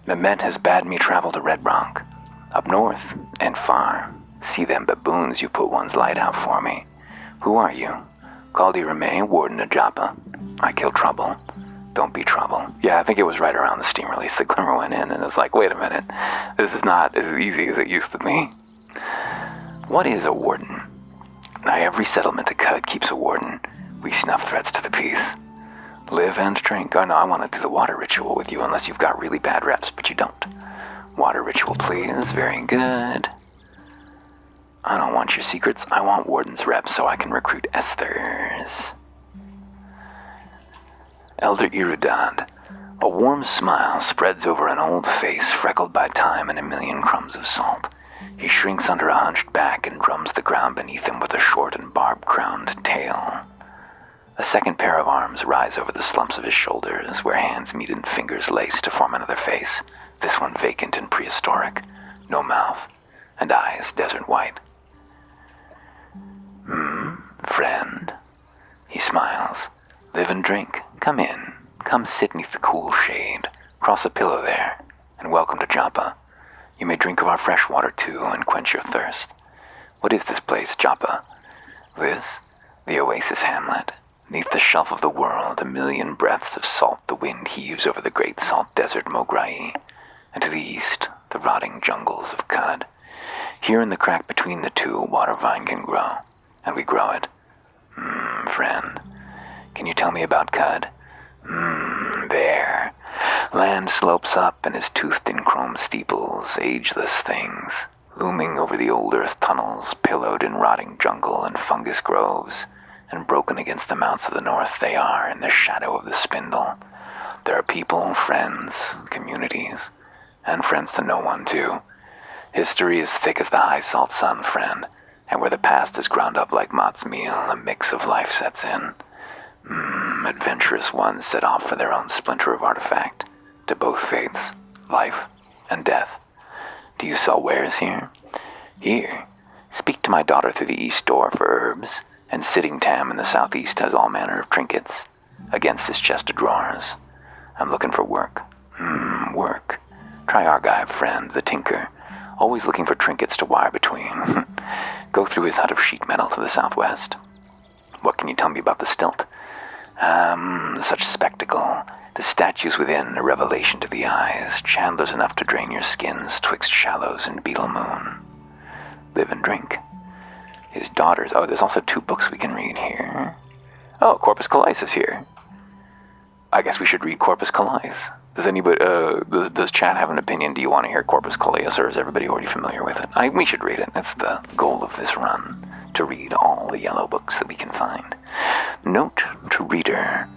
Speaker 1: Mehmet has bade me travel to Red Rock, up north and far. See them baboons you put one's light out for me. Who are you? Called Irame, Warden of Joppa. I kill trouble. Don't be trouble. Yeah, I think it was right around the Steam release that Glimmer went in and was like, wait a minute, this is not as easy as it used to be. What is a warden? Now every settlement to Qud keeps a warden. We snuff threats to the peace. Live and drink. Oh no, I want to do the water ritual with you unless you've got really bad reps, but you don't. Water ritual, please. Very good. I don't want your secrets. I want warden's reps so I can recruit Esthers. Elder Irudad. A warm smile spreads over an old face freckled by time and a million crumbs of salt. He shrinks under a hunched back and drums the ground beneath him with a short and barb-crowned tail. A second pair of arms rise over the slumps of his shoulders, where hands meet and fingers lace to form another face, this one vacant and prehistoric, no mouth, and eyes desert white. Friend, he smiles. Live and drink. Come in. Come sit neath the cool shade. Cross a pillow there, and welcome to Joppa. You may drink of our fresh water too, and quench your thirst. What is this place, Joppa? This, the oasis hamlet. Neath the shelf of the world, a million breaths of salt the wind heaves over the great salt desert Mograi, and to the east, the rotting jungles of Qud. Here in the crack between the two, a water vine can grow, and we grow it. Friend, can you tell me about Qud? There. Land slopes up and is toothed in chrome steeples, ageless things, looming over the old earth tunnels, pillowed in rotting jungle and fungus groves, and broken against the mounts of the north they are in the shadow of the spindle. There are people, friends, communities, and friends to no one too. History is thick as the high salt sun, friend, and where the past is ground up like Mott's meal, a mix of life sets in. Adventurous ones set off for their own splinter of artifact, to both faiths, life and death. Do you sell wares here? Here. Speak to my daughter through the east door for herbs, and Sitting Tam in the southeast has all manner of trinkets, against his chest of drawers. I'm looking for work. Work. Try our guy, friend, the tinker, always looking for trinkets to wire between. Go through his hut of sheet metal to the southwest. What can you tell me about the stilt? Such spectacle. The statues within, a revelation to the eyes, chandlers enough to drain your skins twixt shallows and beetle moon. Live and drink. His daughters. Oh, there's also 2 books we can read here. Oh, Corpus Callias is here. I guess we should read Corpus Callias. Does anybody, does chat have an opinion? Do you want to hear Corpus Callias, or is everybody already familiar with it? We should read it. That's the goal of this run, to read all the yellow books that we can find. Note to reader.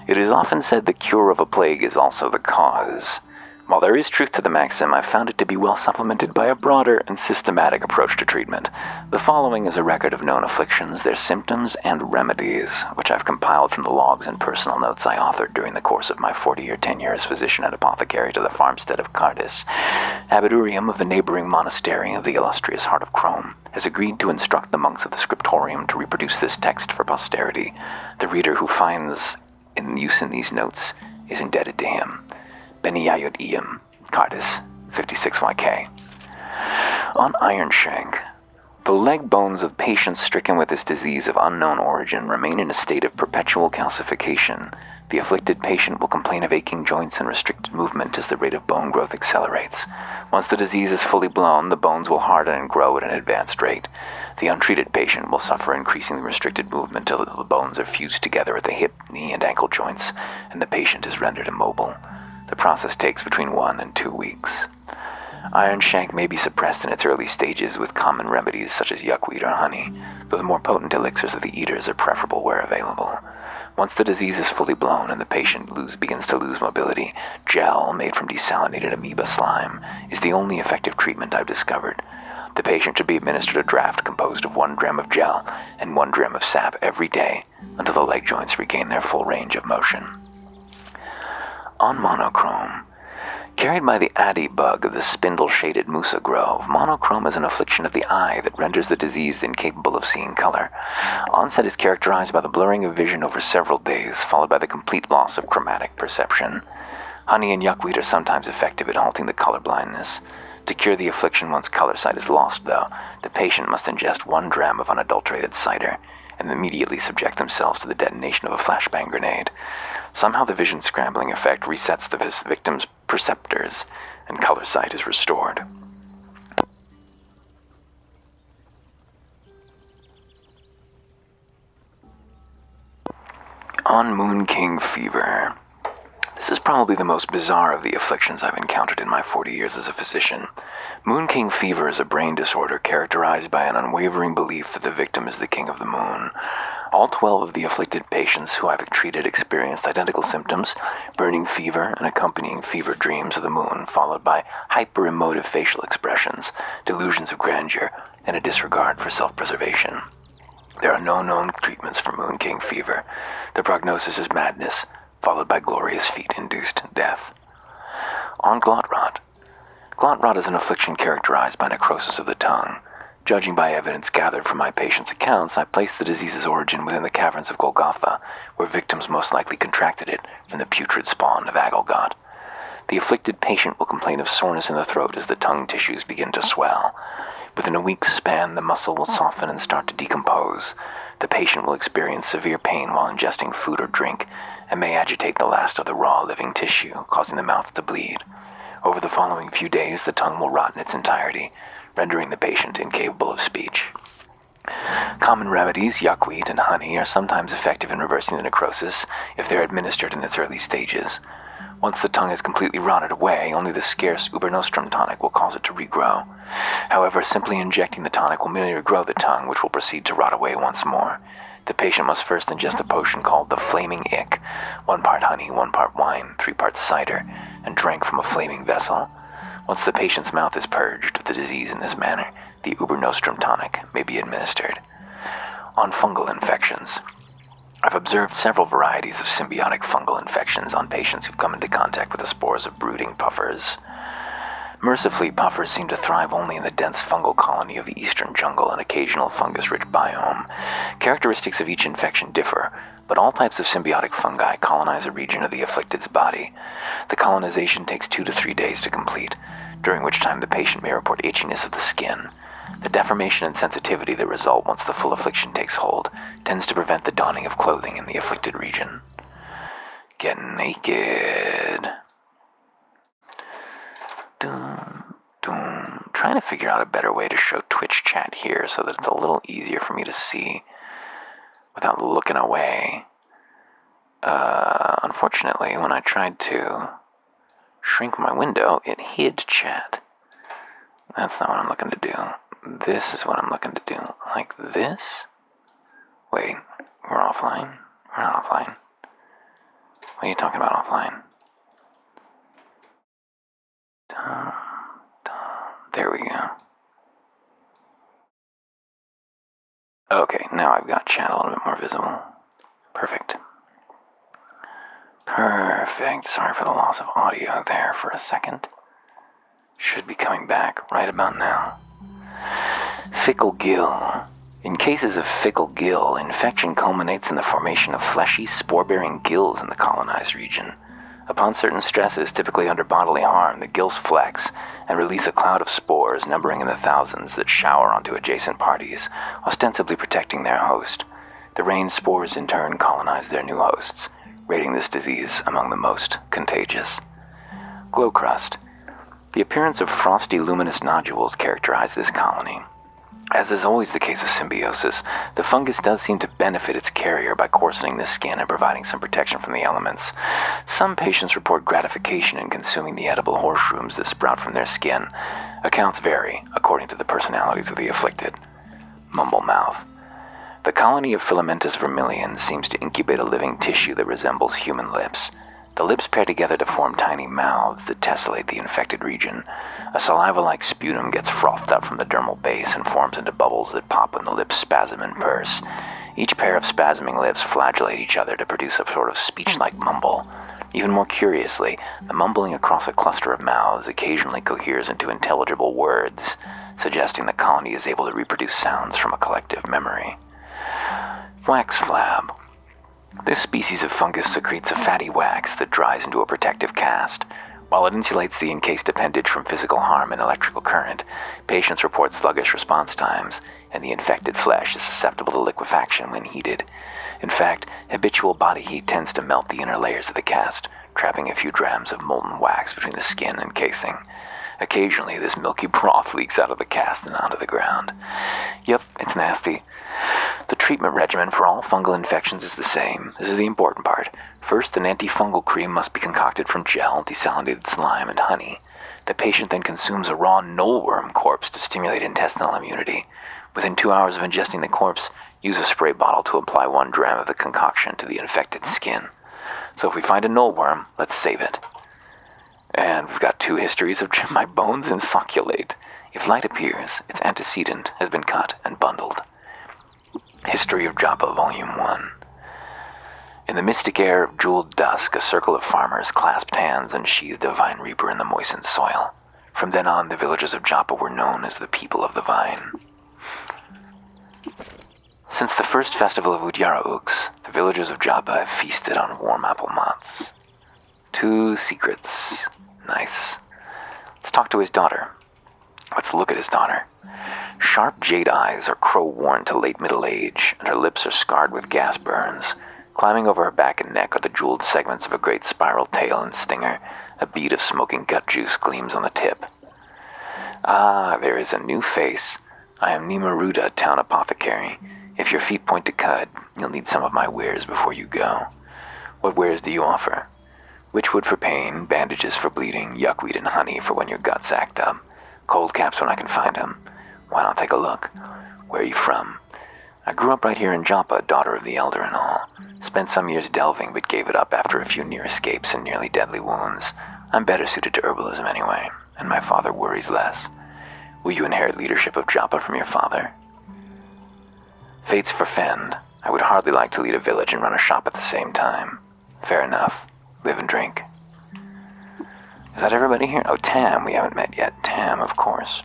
Speaker 1: It is often said the cure of a plague is also the cause. While there is truth to the maxim, I've found it to be well supplemented by a broader and systematic approach to treatment. The following is a record of known afflictions, their symptoms, and remedies, which I've compiled from the logs and personal notes I authored during the course of my 40-year tenure as physician and apothecary to the farmstead of Cardis. Abboturium of the neighboring monastery of the illustrious Heart of Chrome has agreed to instruct the monks of the scriptorium to reproduce this text for posterity. The reader who finds in use in these notes is indebted to him. Beniyayut Iyam, Cardis, 56YK. On Iron Shank, the leg bones of patients stricken with this disease of unknown origin remain in a state of perpetual calcification. The afflicted patient will complain of aching joints and restricted movement as the rate of bone growth accelerates. Once the disease is fully blown, the bones will harden and grow at an advanced rate. The untreated patient will suffer increasingly restricted movement until the bones are fused together at the hip, knee, and ankle joints, and the patient is rendered immobile. The process takes between 1 and 2 weeks. Iron Shank may be suppressed in its early stages with common remedies such as yuckweed or honey, though the more potent elixirs of the eaters are preferable where available. Once the disease is fully blown and the patient begins to lose mobility, gel made from desalinated amoeba slime is the only effective treatment I've discovered. The patient should be administered a draft composed of 1 gram of gel and 1 gram of sap every day until the leg joints regain their full range of motion. On monochrome, Carried by the addy bug of the spindle-shaded Musa Grove, monochrome is an affliction of the eye that renders the diseased incapable of seeing color. Onset is characterized by the blurring of vision over several days, followed by the complete loss of chromatic perception. Honey and yuckweed are sometimes effective at halting the color blindness. To cure the affliction once color sight is lost, though, the patient must ingest 1 dram of unadulterated cider and immediately subject themselves to the detonation of a flashbang grenade. Somehow the vision scrambling effect resets the victim's perceptors, and color sight is restored. On Moon King fever. This is probably the most bizarre of the afflictions I've encountered in my 40 years as a physician. Moon King fever is a brain disorder characterized by an unwavering belief that the victim is the king of the moon. All 12 of the afflicted patients who I've treated experienced identical symptoms: burning fever and accompanying fever dreams of the moon, followed by hyper-emotive facial expressions, delusions of grandeur, and a disregard for self-preservation. There are no known treatments for Moon King fever. The prognosis is madness, followed by glorious feat-induced death. On glot rot. Glot rot is an affliction characterized by necrosis of the tongue. Judging by evidence gathered from my patients' accounts, I place the disease's origin within the caverns of Golgotha, where victims most likely contracted it from the putrid spawn of Agilgot. The afflicted patient will complain of soreness in the throat as the tongue tissues begin to swell. Within a week's span, the muscle will soften and start to decompose. The patient will experience severe pain while ingesting food or drink, and may agitate the last of the raw living tissue, causing the mouth to bleed. Over the following few days, the tongue will rot in its entirety, rendering the patient incapable of speech. Common remedies, yuckweed and honey, are sometimes effective in reversing the necrosis if they're administered in its early stages. Once the tongue is completely rotted away, only the scarce Ubernostum tonic will cause it to regrow. However, simply injecting the tonic will merely regrow the tongue, which will proceed to rot away once more. The patient must first ingest a potion called the Flaming Ick, 1 part honey, 1 part wine, 3 parts cider, and drank from a flaming vessel. Once the patient's mouth is purged of the disease in this manner, the Ubernostum tonic may be administered. On fungal infections. I've observed several varieties of symbiotic fungal infections on patients who've come into contact with the spores of brooding puffers. Mercifully, puffers seem to thrive only in the dense fungal colony of the eastern jungle and occasional fungus-rich biome. Characteristics of each infection differ, but all types of symbiotic fungi colonize a region of the afflicted's body. The colonization takes 2 to 3 days to complete, during which time the patient may report itchiness of the skin. The deformation and sensitivity that result once the full affliction takes hold tends to prevent the donning of clothing in the afflicted region. Get naked. Trying to figure out a better way to show Twitch chat here so that it's a little easier for me to see without looking away. Unfortunately, when I tried to shrink my window, it hid chat. That's not what I'm looking to do. This is what I'm looking to do. Like this? Wait, we're offline? We're not offline. What are you talking about offline? There we go. Okay, now I've got chat a little bit more visible. Perfect. Sorry for the loss of audio there for a second. Should be coming back right about now. Fickle gill. In cases of fickle gill, infection culminates in the formation of fleshy, spore-bearing gills in the colonized region. Upon certain stresses, typically under bodily harm, the gills flex and release a cloud of spores numbering in the thousands that shower onto adjacent parties, ostensibly protecting their host. The rained spores in turn colonize their new hosts, rating this disease among the most contagious. Glow crust. The appearance of frosty, luminous nodules characterize this colony. As is always the case of symbiosis, the fungus does seem to benefit its carrier by coarsening the skin and providing some protection from the elements. Some patients report gratification in consuming the edible horseshrooms that sprout from their skin. Accounts vary according to the personalities of the afflicted. Mumble mouth. The colony of Filamentous vermilion seems to incubate a living tissue that resembles human lips. The lips pair together to form tiny mouths that tessellate the infected region. A saliva-like sputum gets frothed up from the dermal base and forms into bubbles that pop when the lips spasm and purse. Each pair of spasming lips flagellate each other to produce a sort of speech-like mumble. Even more curiously, the mumbling across a cluster of mouths occasionally coheres into intelligible words, suggesting the colony is able to reproduce sounds from a collective memory. Wax flab. This species of fungus secretes a fatty wax that dries into a protective cast. While it insulates the encased appendage from physical harm and electrical current, patients report sluggish response times, and the infected flesh is susceptible to liquefaction when heated. In fact, habitual body heat tends to melt the inner layers of the cast, trapping a few drams of molten wax between the skin and casing. Occasionally, this milky broth leaks out of the cast and onto the ground. Yep, it's nasty. The treatment regimen for all fungal infections is the same. This is the important part. First, an antifungal cream must be concocted from gel, desalinated slime, and honey. The patient then consumes a raw knollworm corpse to stimulate intestinal immunity. Within 2 hours of ingesting the corpse, use a spray bottle to apply 1 dram of the concoction to the infected skin. So if we find a knollworm, let's save it. And we've got 2 histories of my bones insocculate. If light appears, its antecedent has been cut and bundled. History of Joppa, Volume 1. In the mystic air of jeweled dusk, a circle of farmers clasped hands and sheathed a vine reaper in the moistened soil. From then on, the villagers of Joppa were known as the people of the vine. Since the first festival of Udyara-Ux, the villagers of Joppa have feasted on warm apple mots. 2 secrets. Nice. Let's talk to his daughter. Let's look at his daughter. Sharp jade eyes are crow-worn to late middle age, and her lips are scarred with gas burns. Climbing over her back and neck are the jeweled segments of a great spiral tail and stinger. A bead of smoking gut juice gleams on the tip. Ah, there is a new face. I am Nimaruda, town apothecary. If your feet point to Qud, you'll need some of my wares before you go. What wares do you offer? Witchwood for pain, bandages for bleeding, yuckweed and honey for when your guts act up. Cold caps when I can find them. Why not take a look? Where are you from? I grew up right here in Joppa, daughter of the elder and all. Spent some years delving, but gave it up after a few near escapes and nearly deadly wounds. I'm better suited to herbalism anyway, and my father worries less. Will you inherit leadership of Joppa from your father? Fate's forfend. I would hardly like to lead a village and run a shop at the same time. Fair enough. Live and drink. Is that everybody here? Oh, Tam, we haven't met yet. Tam, of course.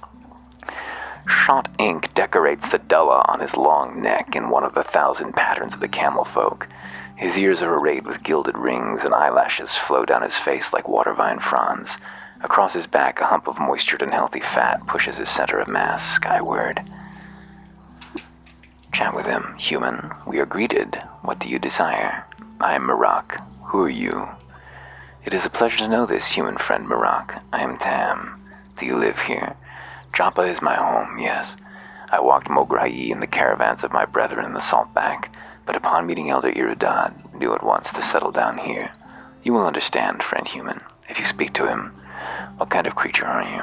Speaker 1: Shot ink decorates the dulla on his long neck in one of the 1,000 patterns of the camel folk. His ears are arrayed with gilded rings, and eyelashes flow down his face like water vine fronds. Across his back, a hump of moistured and healthy fat pushes his center of mass skyward. Chat with him. Human, we are greeted. What do you desire? I am Marak. Who are you? It is a pleasure to know this, human friend Marak. I am Tam. Do you live here? Joppa is my home, yes. I walked Mograhi in the caravans of my brethren in the Saltback, but upon meeting Elder Irudad, knew at once to settle down here. You will understand, friend human, if you speak to him. What kind of creature are you?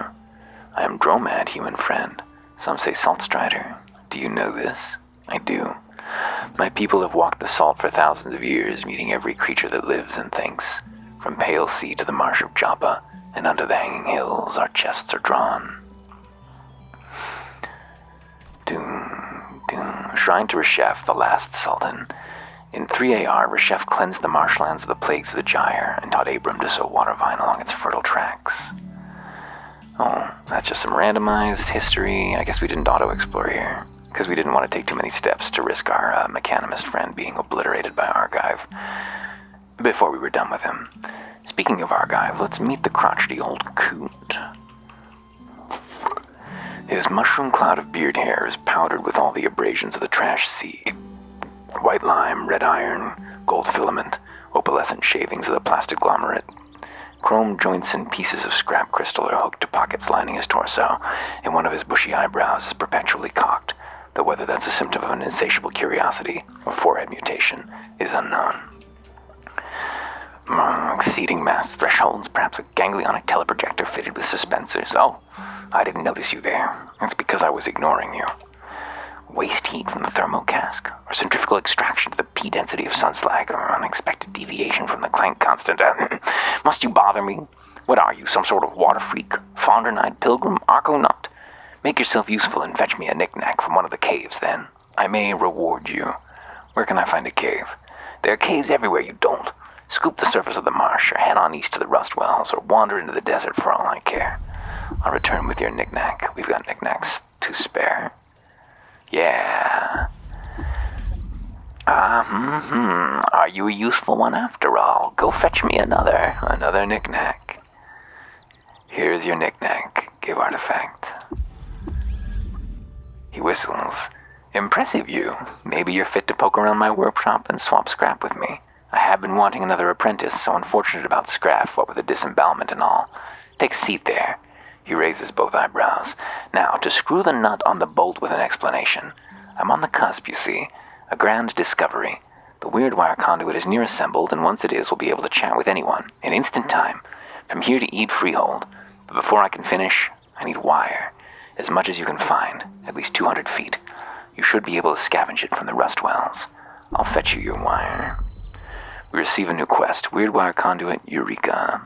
Speaker 1: I am Dromad, human friend. Some say Saltstrider. Do you know this? I do. My people have walked the salt for thousands of years, meeting every creature that lives and thinks. From Pale Sea to the marsh of Joppa, and under the hanging hills, our chests are drawn. Doom, doom. Shrine to Reshef, the last sultan. In 3 AR, Reshef cleansed the marshlands of the plagues of the gyre and taught Abram to sow water vine along its fertile tracks. Oh, that's just some randomized history. I guess we didn't auto-explore here, because we didn't want to take too many steps to risk our mechanimist friend being obliterated by Argive before we were done with him. Speaking of Argive, let's meet the crotchety old coot. His mushroom cloud of beard hair is powdered with all the abrasions of the trash sea. White lime, red iron, gold filament, opalescent shavings of the plastic glomerate. Chrome joints and pieces of scrap crystal are hooked to pockets lining his torso, and one of his bushy eyebrows is perpetually cocked, though whether that's a symptom of an insatiable curiosity or forehead mutation is unknown. Exceeding mass thresholds, perhaps a ganglionic teleprojector fitted with suspensors. Oh, I didn't notice you there. That's because I was ignoring you. Waste heat from the thermocask, or centrifugal extraction to the P density of sunslag, or unexpected deviation from the Planck constant. Must you bother me? What are you, some sort of water freak, faunder-eyed pilgrim, arconaut? Make yourself useful and fetch me a knick-knack from one of the caves, then. I may reward you. Where can I find a cave? There are caves everywhere, you dolt. Scoop the surface of the marsh, or head on east to the rust wells, or wander into the desert for all I care. I'll return with your knick-knack. We've got knick-knacks to spare. Yeah. Are you a useful one after all? Go fetch me another knick-knack. Here's your knick-knack. Give artifact. He whistles. Impressive, you. Maybe you're fit to poke around my workshop and swap scrap with me. I have been wanting another apprentice, so unfortunate about scrap, what with the disembowelment and all. Take a seat there. He raises both eyebrows. Now, to screw the nut on the bolt with an explanation. I'm on the cusp, you see. A grand discovery. The weird wire conduit is near assembled, and once it is, we'll be able to chat with anyone, in instant time. From here to Eid Freehold. But before I can finish, I need wire. As much as you can find, at least 200 feet. You should be able to scavenge it from the rust wells. I'll fetch you your wire. We receive a new quest. Weird wire conduit, Eureka.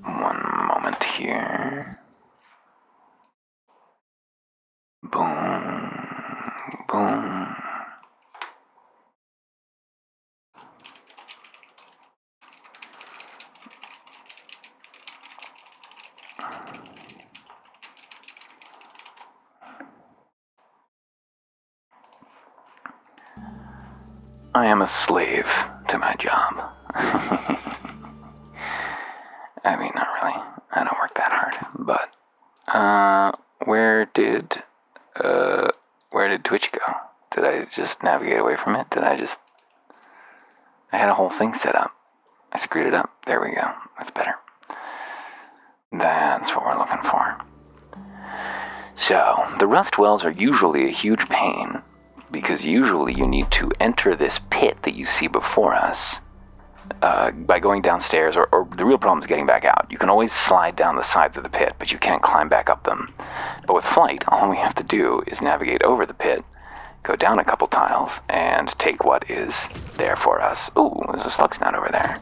Speaker 1: One moment here. Boom. Boom. I am a slave to my job. I mean, not really. I don't work that hard. But, where did Twitch go? Did I just navigate away from it? I had a whole thing set up. I screwed it up. There we go. That's better. That's what we're looking for. So, the rust wells are usually a huge pain, because usually you need to enter this pit that you see before us by going downstairs, or the real problem is getting back out. You can always slide down the sides of the pit, but you can't climb back up them. But with flight, all we have to do is navigate over the pit, go down a couple tiles, and take what is there for us. Ooh, there's a slug snout over there.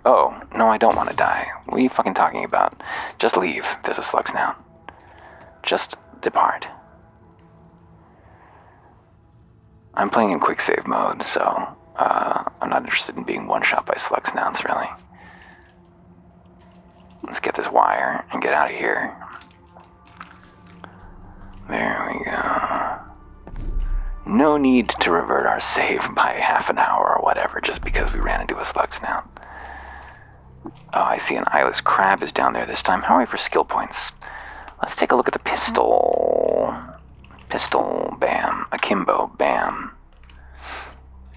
Speaker 1: Oh, no, I don't want to die. What are you fucking talking about? Just leave. There's a slug snout. Just depart. I'm playing in quick save mode, so I'm not interested in being one-shot by slug snouts, really. Let's get this wire and get out of here. There we go. No need to revert our save by half an hour or whatever just because we ran into a slug snout. Oh, I see an eyeless crab is down there this time. How are we for skill points? Let's take a look at the pistol. Pistol, bam. Akimbo, bam.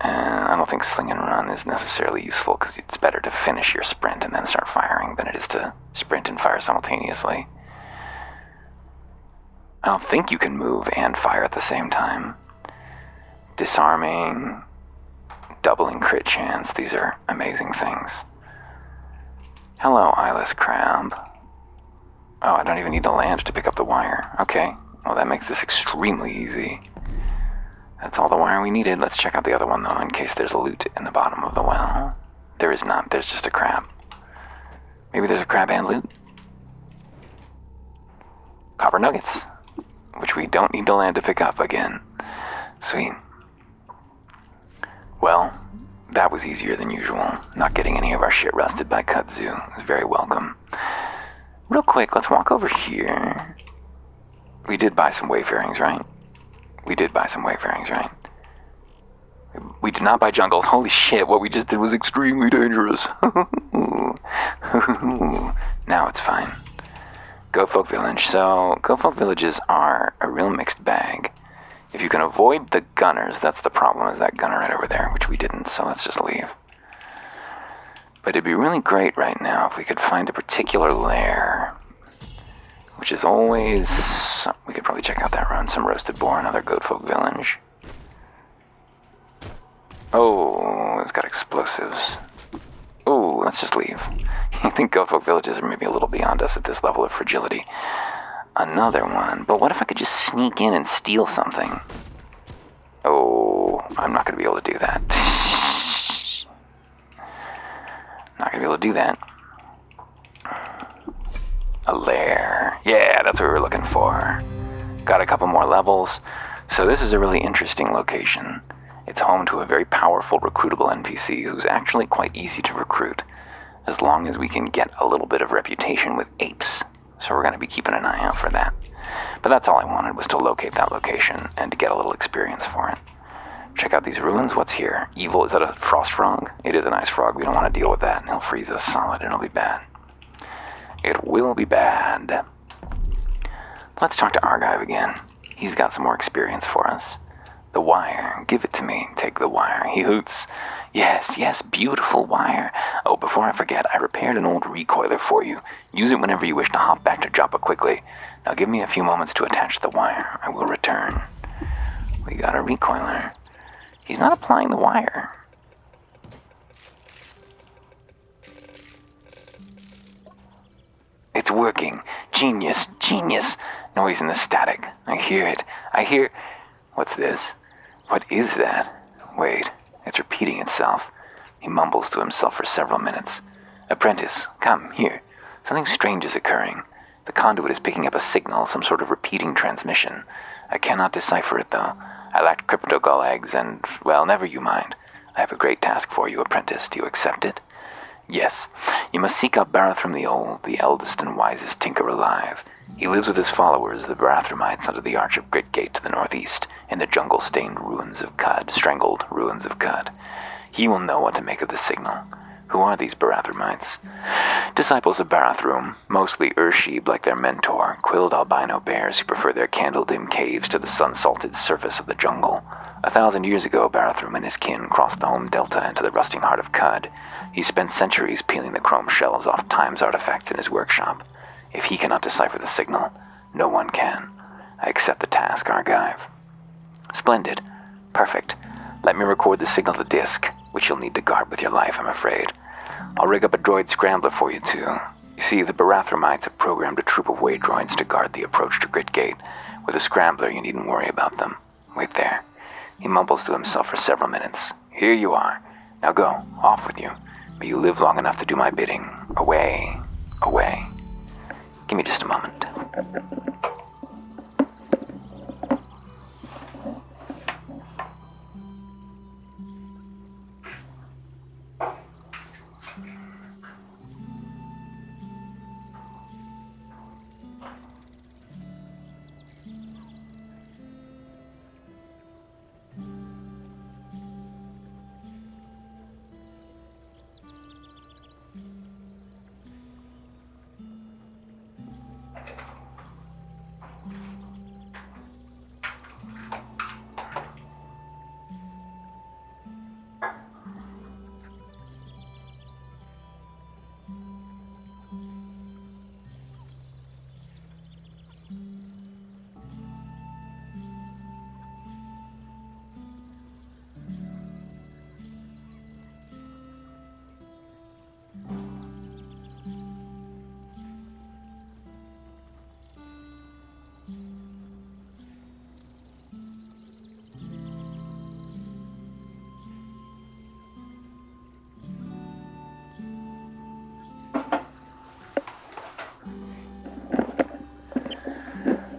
Speaker 1: I don't think sling and run is necessarily useful because it's better to finish your sprint and then start firing than it is to sprint and fire simultaneously. I don't think you can move and fire at the same time. Disarming, doubling crit chance, these are amazing things. Hello, eyeless crab. Oh, I don't even need to land to pick up the wire. Okay, well that makes this extremely easy. That's all the wire we needed. Let's check out the other one, though, in case there's a loot in the bottom of the well. There is not. There's just a crab. Maybe there's a crab and loot. Copper nuggets, which we don't need to land to pick up again. Sweet. Well, that was easier than usual. Not getting any of our shit rusted by kudzu. It was very welcome. Real quick, let's walk over here. We did buy some wayfarings, right? We did buy some wayfarings, right? We did not buy jungles. Holy shit, what we just did was extremely dangerous. Now it's fine. Goat Folk Village. So, Goat Folk Villages are a real mixed bag. If you can avoid the gunners, that's the problem, is that gunner right over there, which we didn't, so let's just leave. But it'd be really great right now if we could find a particular lair, which is always... We could probably check out that run. Some roasted boar, another Goat Folk Village. Oh, it's got explosives. Oh, let's just leave. I think Goat Folk Villages are maybe a little beyond us at this level of fragility. Another one. But what if I could just sneak in and steal something? Oh, I'm not going to be able to do that. Not going to be able to do that. A lair. Yeah, that's what we were looking for. Got a couple more levels. So this is a really interesting location. It's home to a very powerful recruitable NPC who's actually quite easy to recruit, as long as we can get a little bit of reputation with apes. So we're going to be keeping an eye out for that. But that's all I wanted, was to locate that location and to get a little experience for it. Check out these ruins. What's here? Evil. Is that a frost frog? It is an ice frog. We don't want to deal with that. He'll freeze us solid. It'll be bad. It will be bad. Let's talk to Argive again. He's got some more experience for us. The wire. Give it to me. Take the wire. He hoots. Yes, beautiful wire. Oh, before I forget, I repaired an old recoiler for you. Use it whenever you wish to hop back to Joppa quickly. Now give me a few moments to attach the wire. I will return. We got a recoiler. He's not applying the wire. It's working. Genius. Noise in the static. I hear it. What's this? What is that? Wait, it's repeating itself. He mumbles to himself for several minutes. Apprentice, come, here. Something strange is occurring. The conduit is picking up a signal, some sort of repeating transmission. I cannot decipher it, though. I lack cryptogull eggs and, well, never you mind. I have a great task for you, apprentice. Do you accept it? Yes. You must seek out Barathrum the Old, the eldest and wisest tinker alive. He lives with his followers, the Barathrumites, under the Arch of Gritgate to the northeast, in the jungle-stained ruins of Qud, strangled ruins of Qud. He will know what to make of the signal. Who are these Barathrumites? Disciples of Barathrum, mostly Urshib like their mentor, quilled albino bears who prefer their candle-dim caves to the sun-salted surface of the jungle. 1,000 years ago, Barathrum and his kin crossed the home delta into the rusting heart of Qud. He spent centuries peeling the chrome shells off Time's artifacts in his workshop. If he cannot decipher the signal, no one can. I accept the task, Argive. Splendid. Perfect. Let me record the signal to disk, which you'll need to guard with your life, I'm afraid. I'll rig up a droid scrambler for you, too. You see, the Barathrumites have programmed a troop of way droids to guard the approach to Gritgate. With a scrambler, you needn't worry about them. Wait there. He mumbles to himself for several minutes. Here you are. Now go. Off with you. May you live long enough to do my bidding. Away. Away. Give me just a moment.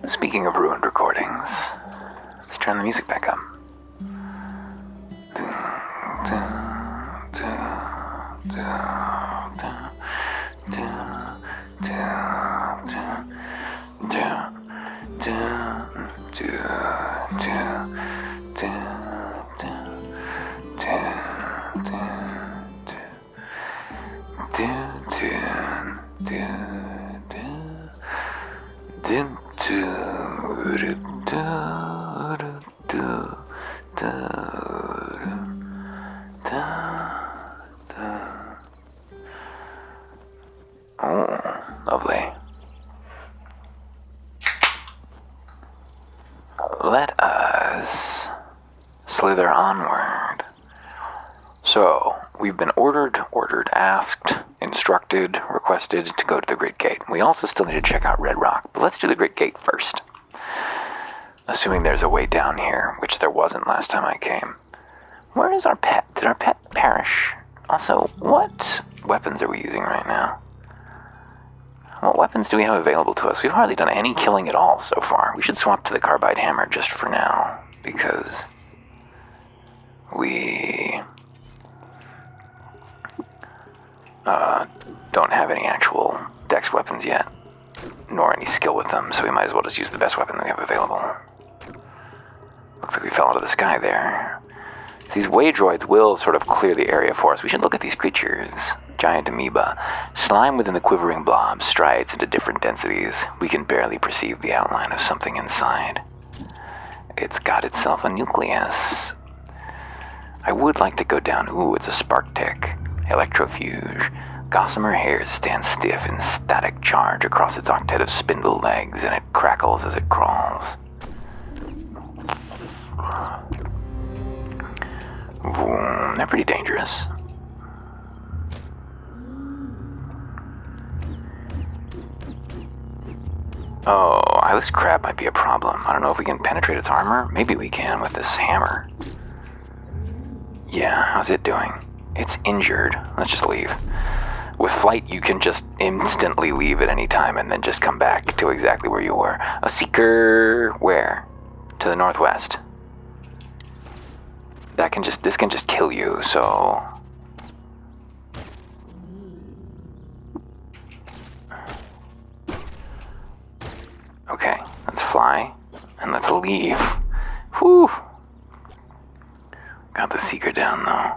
Speaker 1: Speaking of ruined recordings, let's turn the music back up. Oh, lovely. Let us slither onward. So, we've been ordered, asked, instructed, requested to go to the Great Gate. We also still need to check out Red Rock, but let's do the Great Gate first. Assuming there's a way down here, which there wasn't last time I came. Where is our pet? Did our pet perish? Also, what weapons are we using right now? What weapons do we have available to us? We've hardly done any killing at all so far. We should swap to the carbide hammer just for now, because We don't have any actual dex weapons yet, nor any skill with them, so we might as well just use the best weapon that we have available. Looks like we fell out of the sky there. These waydroids will sort of clear the area for us. We should look at these creatures. Giant amoeba. Slime within the quivering blob strides into different densities. We can barely perceive the outline of something inside. It's got itself a nucleus. I would like to go down. Ooh, it's a spark tick. Electrofuge. Gossamer hairs stand stiff in static charge across its octet of spindle legs, and it crackles as it crawls. Ooh, they're pretty dangerous. Oh, eyeless crab might be a problem. I don't know if we can penetrate its armor. Maybe we can with this hammer. Yeah, how's it doing? It's injured. Let's just leave. With flight, you can just instantly leave at any time and then just come back to exactly where you were. A seeker... where? To the northwest. This can just kill you, so... Okay, let's fly, and let's leave. Whew! Got the seeker down, though.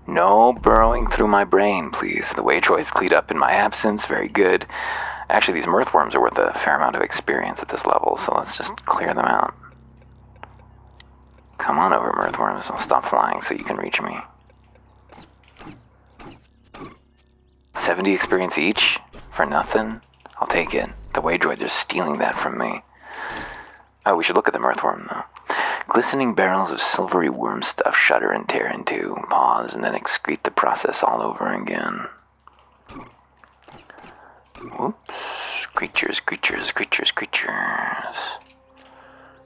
Speaker 1: No burrowing through my brain, please. The waydroids cleaned up in my absence. Very good. Actually, these mirthworms are worth a fair amount of experience at this level, so let's just clear them out. Come on over, mirthworms. I'll stop flying so you can reach me. 70 experience each? For nothing? I'll take it. The waydroids are stealing that from me. Oh, we should look at the mirthworm, though. Glistening barrels of silvery worm stuff shudder and tear into, pause, and then excrete the process all over again. Whoops. Creatures.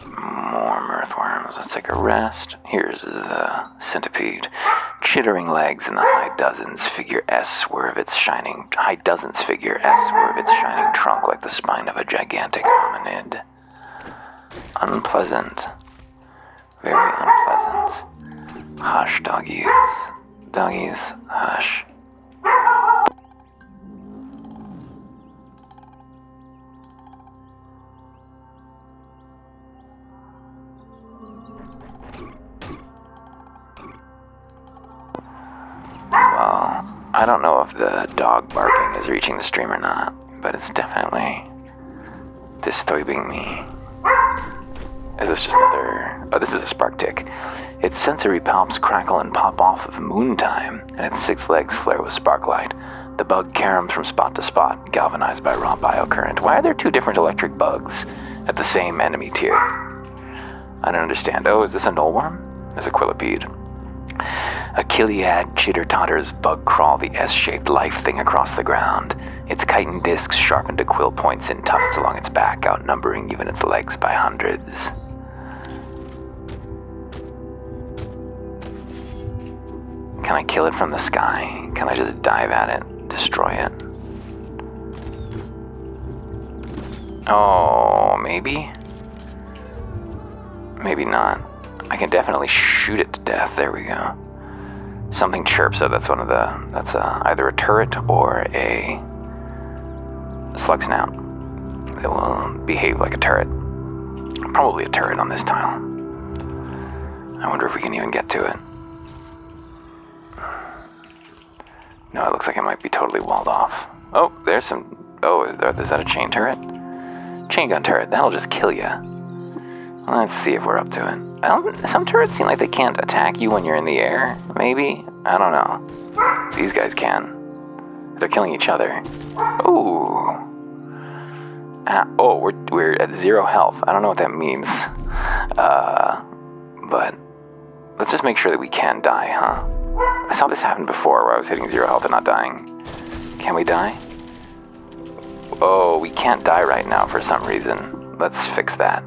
Speaker 1: More mirthworms. Let's take a rest. Here's the centipede. Chittering legs and the high dozens figure S swerve its shining trunk like the spine of a gigantic hominid. Unpleasant. Very unpleasant. Hush, doggies. Doggies, hush. Well, I don't know if the dog barking is reaching the stream or not, but it's definitely disturbing me. Is this just another... Oh, this is a spark tick. Its sensory palps crackle and pop off of moontime, and its 6 legs flare with sparklight. The bug caroms from spot to spot, galvanized by raw biocurrent. Why are there 2 different electric bugs at the same enemy tier? I don't understand. Oh, is this a nullworm? There's a quillipede. A Chiliad chitter-totters bug crawl the S-shaped life thing across the ground. Its chitin discs sharpened to quill points in tufts along its back, outnumbering even its legs by hundreds. Can I kill it from the sky? Can I just dive at it, destroy it? Oh, maybe? Maybe not. I can definitely shoot it to death. There we go. Something chirps, so that's either a turret or a slug snout. It will behave like a turret. Probably a turret on this tile. I wonder if we can even get to it. No, it looks like it might be totally walled off. Oh, there's some... Oh, is that a chain turret? Chain gun turret, that'll just kill you. Let's see if we're up to it. Some turrets seem like they can't attack you when you're in the air, maybe? I don't know. These guys can. They're killing each other. Ooh. Oh, we're at 0 health. I don't know what that means. But let's just make sure that we can die, huh? I saw this happen before where I was hitting 0 health and not dying. Can we die? Oh, we can't die right now for some reason. Let's fix that.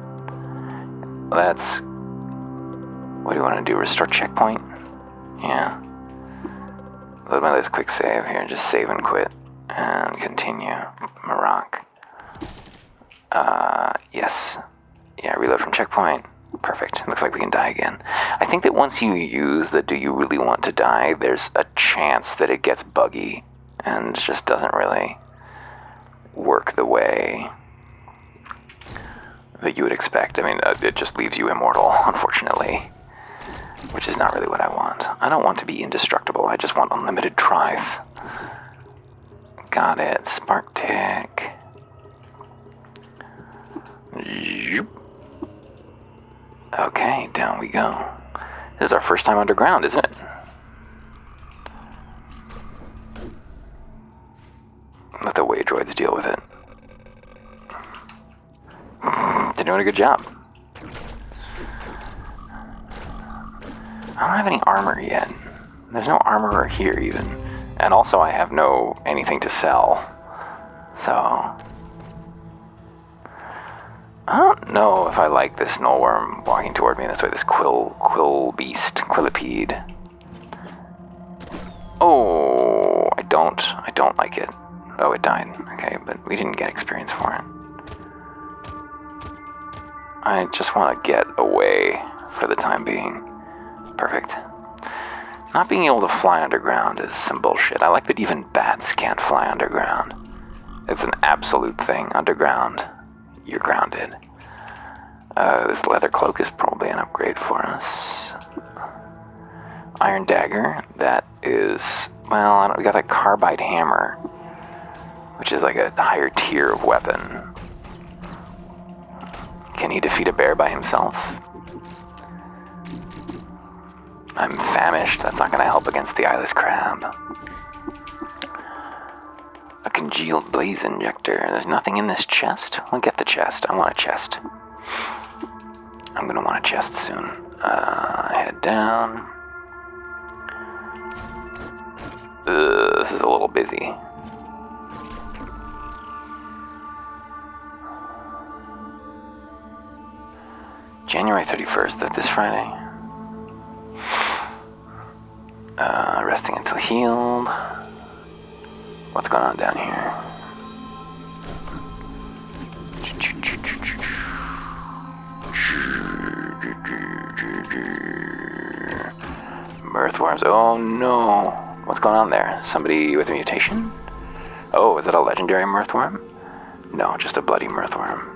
Speaker 1: What do you want to do? Restore checkpoint? Yeah. Load my list, quick save here. Just save and quit. And continue. Maroc. Yes. Yeah, reload from checkpoint. perfect. Looks like we can die again. I think that once you use the do you really want to die, there's a chance that it gets buggy and just doesn't really work the way that you would expect. I mean, it just leaves you immortal, unfortunately, which is not really what I want. I don't want to be indestructible. I just want unlimited tries. Got it. Spark tick. Okay, down we go. This is our first time underground, isn't it? Let the way droids deal with it. They're doing a good job. I don't have any armor yet. There's no armorer here even. And also I have no anything to sell. So I don't know if I like this nullworm walking toward me this way, this quill beast, quillipede. Oh, I don't like it. Oh, it died. Okay, but we didn't get experience for it. I just want to get away for the time being. Perfect. Not being able to fly underground is some bullshit. I like that even bats can't fly underground. It's an absolute thing. Underground, you're grounded. This leather cloak is probably an upgrade for us. Iron dagger, that is, well, we got that carbide hammer, which is like a higher tier of weapon. Can he defeat a bear by himself? I'm famished. That's not going to help against the eyeless crab. A congealed blaze injector. There's nothing in this chest? We'll get the chest. I want a chest. I'm going to want a chest soon. Head down. This is a little busy. January 31st, that's this Friday. Resting until healed. What's going on down here? Mirthworms. Oh no. What's going on there? Somebody with a mutation? Oh, is that a legendary mirthworm? No, just a bloody mirthworm.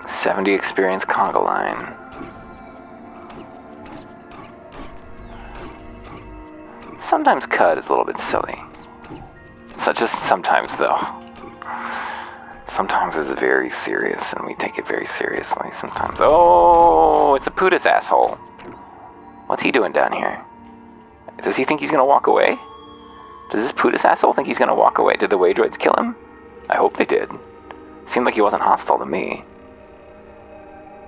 Speaker 1: .70 experience conga line. Sometimes Qud is a little bit silly. Such as sometimes, though. Sometimes it's very serious, and we take it very seriously. Sometimes, oh, it's a Pootis asshole. What's he doing down here? Does he think he's gonna walk away? Does this Pootis asshole think he's gonna walk away? Did the way droids kill him? I hope they did. Seemed like he wasn't hostile to me.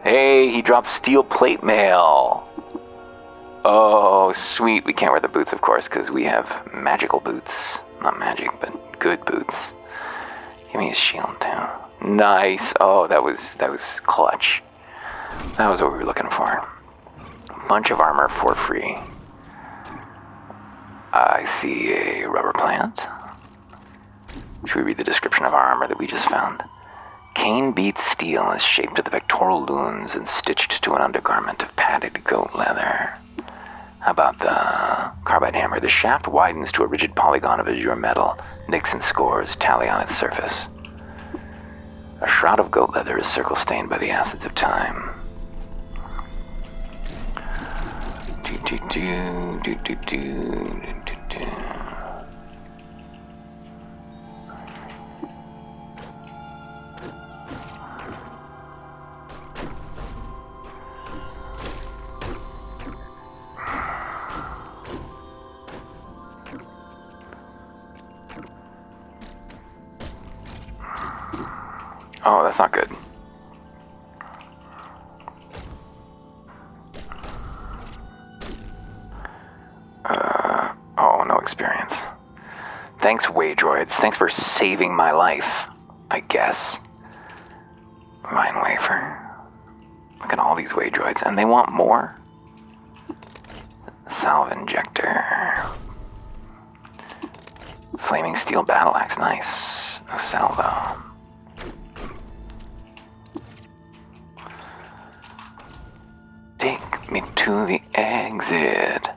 Speaker 1: Hey, he dropped steel plate mail. Oh, sweet. We can't wear the boots, of course, because we have magical boots. Not magic, but good boots. Give me his shield, too. Nice. Oh, that was clutch. That was what we were looking for. Bunch of armor for free. I see a rubber plant. Should we read the description of our armor that we just found? Cane beat steel is shaped to the pectoral loons and stitched to an undergarment of padded goat leather. How about the carbide hammer? The shaft widens to a rigid polygon of azure metal. Nicks and scores tally on its surface. A shroud of goat leather is circle-stained by the acids of time. Oh, that's not good. Oh, no experience. Thanks, way droids. Thanks for saving my life, I guess. Mine wafer. Look at all these way droids, and they want more? Salve injector. Flaming steel battle axe, nice. No salvo. Take me to the exit.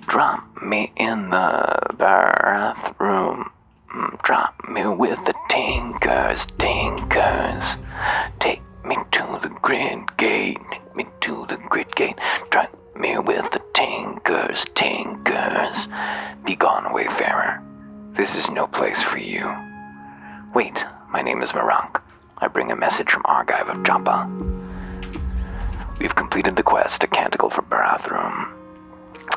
Speaker 1: Drop me in the bathroom. Drop me with the tinkers. Take me to the grid gate. Take me to the grid gate. Drop me with the tinkers. Be gone, wayfarer. This is no place for you. Wait, my name is Marank. I bring a message from Argive of Joppa. We've completed the quest, a canticle for bathroom.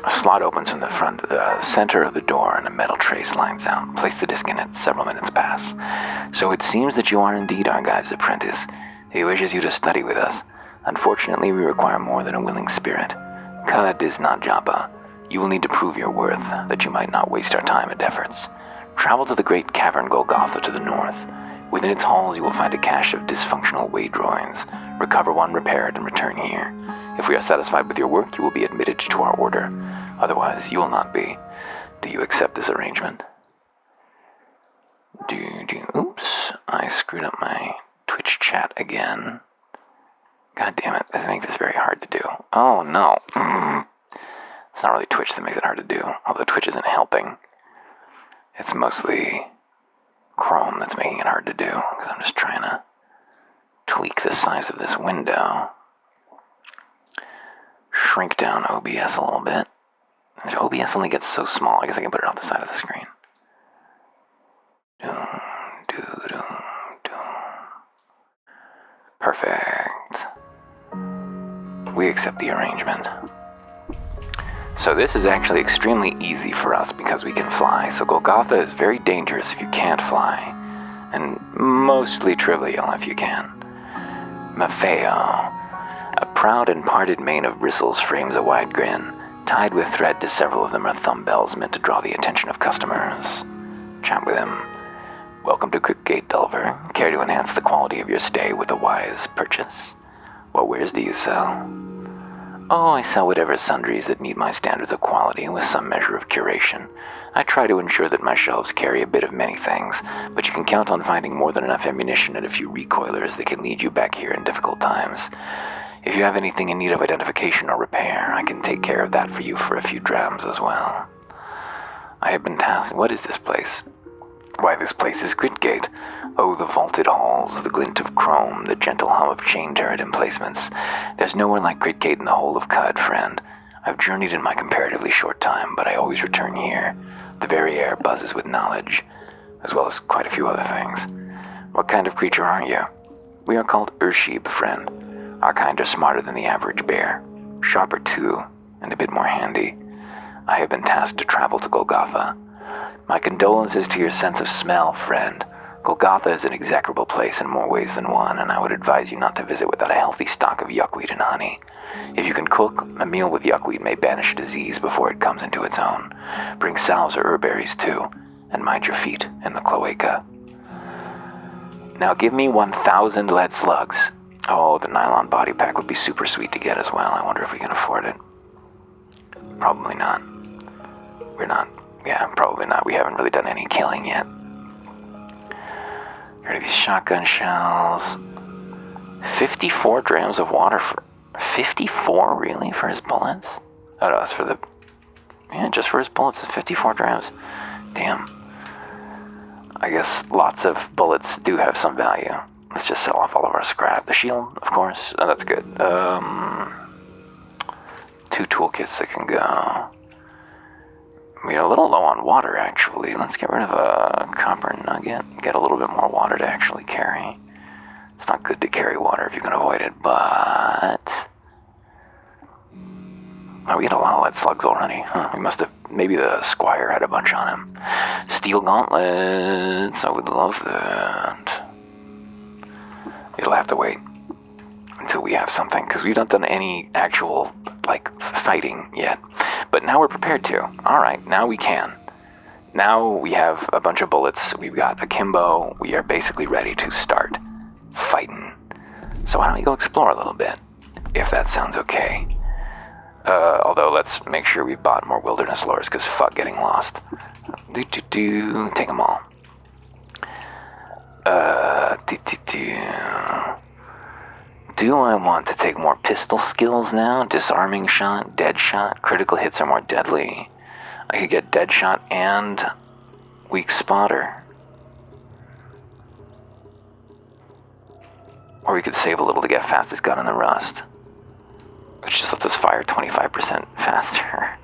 Speaker 1: A slot opens from the center of the door and a metal tray slides out. Place the disc in it. Several minutes pass. So it seems that you are indeed Argive's apprentice. He wishes you to study with us. Unfortunately, we require more than a willing spirit. Qud is not Joppa. You will need to prove your worth, that you might not waste our time and efforts. Travel to the great cavern Golgotha to the north. Within its halls you will find a cache of dysfunctional way droids. Recover one, repair it, and return here. If we are satisfied with your work, you will be admitted to our order. Otherwise, you will not be. Do you accept this arrangement? Oops, I screwed up my Twitch chat again. God damn it, this makes this very hard to do. Oh no. It's not really Twitch that makes it hard to do, although Twitch isn't helping. It's mostly Chrome that's making it hard to do, because I'm just trying to tweak the size of this window. Shrink down OBS a little bit. OBS only gets so small, I guess I can put it off the side of the screen. Perfect. We accept the arrangement. So this is actually extremely easy for us because we can fly. So Golgotha is very dangerous if you can't fly, and mostly trivial if you can. Maffeo. A proud and parted mane of bristles frames a wide grin. Tied with thread to several of them are thumb bells meant to draw the attention of customers. Chat with him. Welcome to Crickgate, Delver. Care to enhance the quality of your stay with a wise purchase? What wares do you sell? Oh, I sell whatever sundries that meet my standards of quality with some measure of curation. I try to ensure that my shelves carry a bit of many things, but you can count on finding more than enough ammunition and a few recoilers that can lead you back here in difficult times. If you have anything in need of identification or repair, I can take care of that for you for a few drams as well. I have been tasked. What is this place? Why, this place is Crickgate. Oh, the vaulted halls, the glint of chrome, the gentle hum of chain turret emplacements. There's nowhere like Crickgate in the whole of Qud, friend. I've journeyed in my comparatively short time, but I always return here. The very air buzzes with knowledge, as well as quite a few other things. What kind of creature are you? We are called Urshib, friend. Our kind are smarter than the average bear, sharper too, and a bit more handy. I have been tasked to travel to Golgotha. My condolences to your sense of smell, friend. Golgotha is an execrable place in more ways than one, and I would advise you not to visit without a healthy stock of yuckweed and honey. If you can cook, a meal with yuckweed may banish a disease before it comes into its own. Bring salves or herberries too, and mind your feet in the cloaca. Now give me 1,000 lead slugs. Oh, the nylon body pack would be super sweet to get as well. I wonder if we can afford it. Probably not. We're not. Yeah, probably not. We haven't really done any killing yet. Here are these shotgun shells. 54 drams of water for... 54, really, for his bullets? Oh, no, that's for the... Yeah, just for his bullets, it's 54 drams. Damn. I guess lots of bullets do have some value. Let's just sell off all of our scrap. The shield, of course. Oh, that's good. 2 toolkits that can go. We're a little low on water, actually. Let's get rid of a copper nugget. Get a little bit more water to actually carry. It's not good to carry water if you can avoid it, but... Oh, we had a lot of lead slugs already. Huh, we must have... Maybe the squire had a bunch on him. Steel gauntlets. I would love that. It'll have to wait until we have something, because we've not done any actual, fighting yet. But now we're prepared to. Alright, now we can. Now we have a bunch of bullets, we've got akimbo, we are basically ready to start fighting. So why don't we go explore a little bit, if that sounds okay. Although let's make sure we bought more wilderness lures, because fuck getting lost. Take them all. Do I want to take more pistol skills now? Disarming shot, dead shot, critical hits are more deadly. I could get dead shot and weak spotter. Or we could save a little to get fastest gun in the rust. Let's just let this fire 25% faster.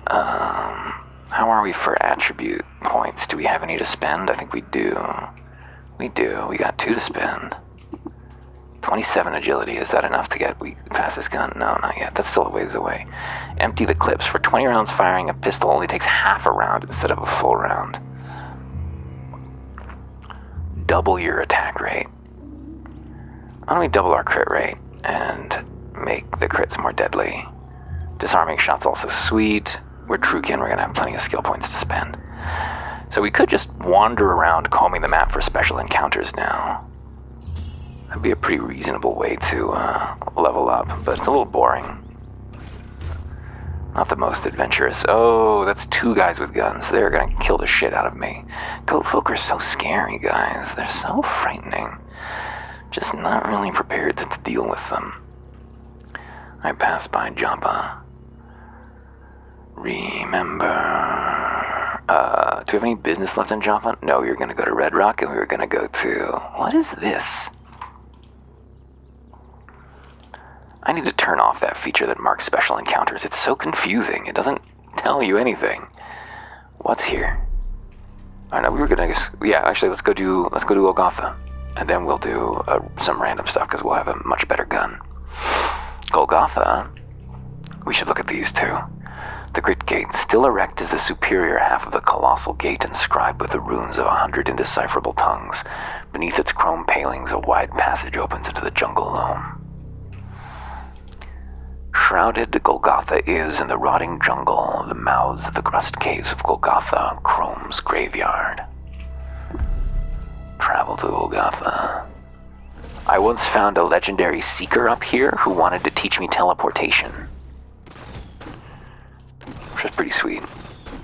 Speaker 1: How are we for attribute points? Do we have any to spend? I think we do. We do. We got 2 to spend. 27 agility. Is that enough to get fastest gun? No, not yet. That's still a ways away. Empty the clips. For 20 rounds firing, a pistol only takes half a round instead of a full round. Double your attack rate. Why don't we double our crit rate and make the crits more deadly? Disarming shots also sweet. We're Trukin, we're gonna have plenty of skill points to spend. So we could just wander around combing the map for special encounters now. That'd be a pretty reasonable way to level up, but it's a little boring. Not the most adventurous. Oh, that's 2 guys with guns. They're gonna kill the shit out of me. Goat folk are so scary, guys. They're so frightening. Just not really prepared to deal with them. I passed by Joppa. Remember. Do we have any business left in Joppa? No, we were gonna go to Red Rock and we were gonna go to... What is this? I need to turn off that feature that marks special encounters. It's so confusing. It doesn't tell you anything. What's here? I know we were gonna... Yeah, actually, let's go do Golgotha. And then we'll do some random stuff because we'll have a much better gun. Golgotha. We should look at these too. The Great Gate, still erect, is the superior half of the colossal gate inscribed with the runes of 100 indecipherable tongues. Beneath its chrome palings, a wide passage opens into the jungle loam. Shrouded, Golgotha is in the rotting jungle, the mouths of the crust caves of Golgotha, Chrome's graveyard. Travel to Golgotha. I once found a legendary seeker up here who wanted to teach me teleportation. Which was pretty sweet.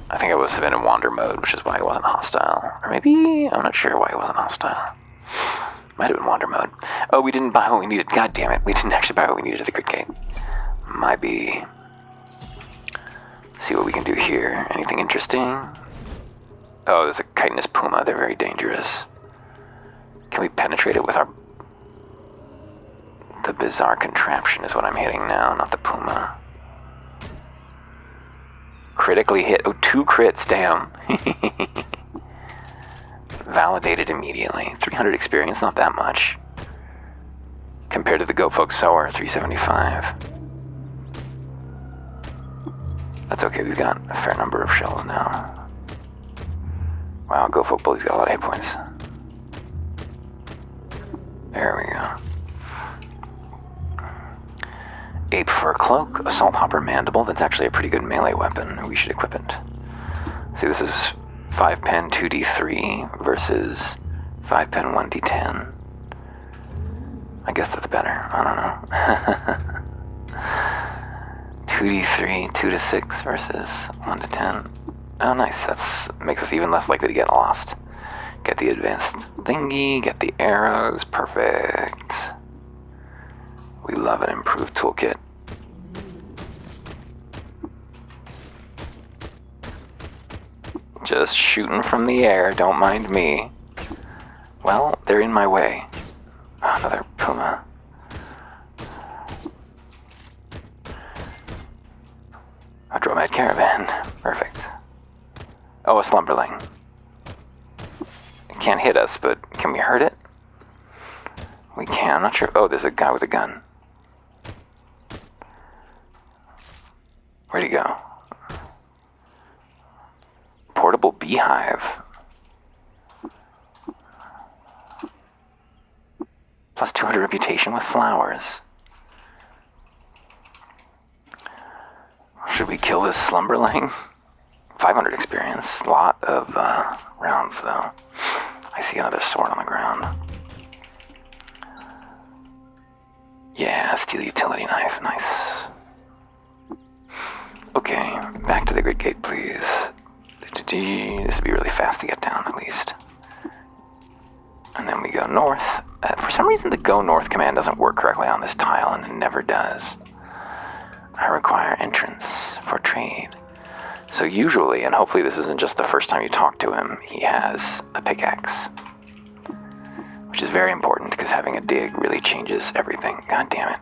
Speaker 1: I think I was in wander mode, which is why he wasn't hostile. Or maybe, I'm not sure why he wasn't hostile. Might have been wander mode. Oh, we didn't buy what we needed. God damn it, we didn't actually buy what we needed at the Great Gate. Might be. See what we can do here. Anything interesting? Oh, there's a chitinous puma. They're very dangerous. Can we penetrate it with our... The bizarre contraption is what I'm hitting now, not the puma. Critically hit. Oh, 2 crits, damn. Validated immediately. 300 experience, not that much. Compared to the Goat Folk Sower, 375. That's okay, we've got a fair number of shells now. Wow, Goat Folk Bully's got a lot of hit points. There we go. Ape Fur Cloak, Assault Hopper Mandible. That's actually a pretty good melee weapon. We should equip it. See, this is 5-pen 2d3 versus 5-pen 1d10. I guess that's better. I don't know. 2d3, 2-6 versus 1-10. Oh, nice. That's makes us even less likely to get lost. Get the advanced thingy, get the arrows. Perfect. We love an improved toolkit. Just shooting from the air, don't mind me. Well, they're in my way. Oh, another puma. A Dromad caravan. Perfect. Oh, a slumberling. It can't hit us, but can we hurt it? We can, I'm not sure. Oh, there's a guy with a gun. Where'd he go? Portable beehive. Plus 200 reputation with flowers. Should we kill this slumberling? 500 experience. A lot of rounds, though. I see another sword on the ground. Yeah, steel utility knife. Nice. Okay, back to the grid gate, please. This would be really fast to get down, at least. And then we go north. For some reason, the go north command doesn't work correctly on this tile, and it never does. I require entrance for trade. So usually, and hopefully this isn't just the first time you talk to him, he has a pickaxe. Which is very important, because having a dig really changes everything. God damn it.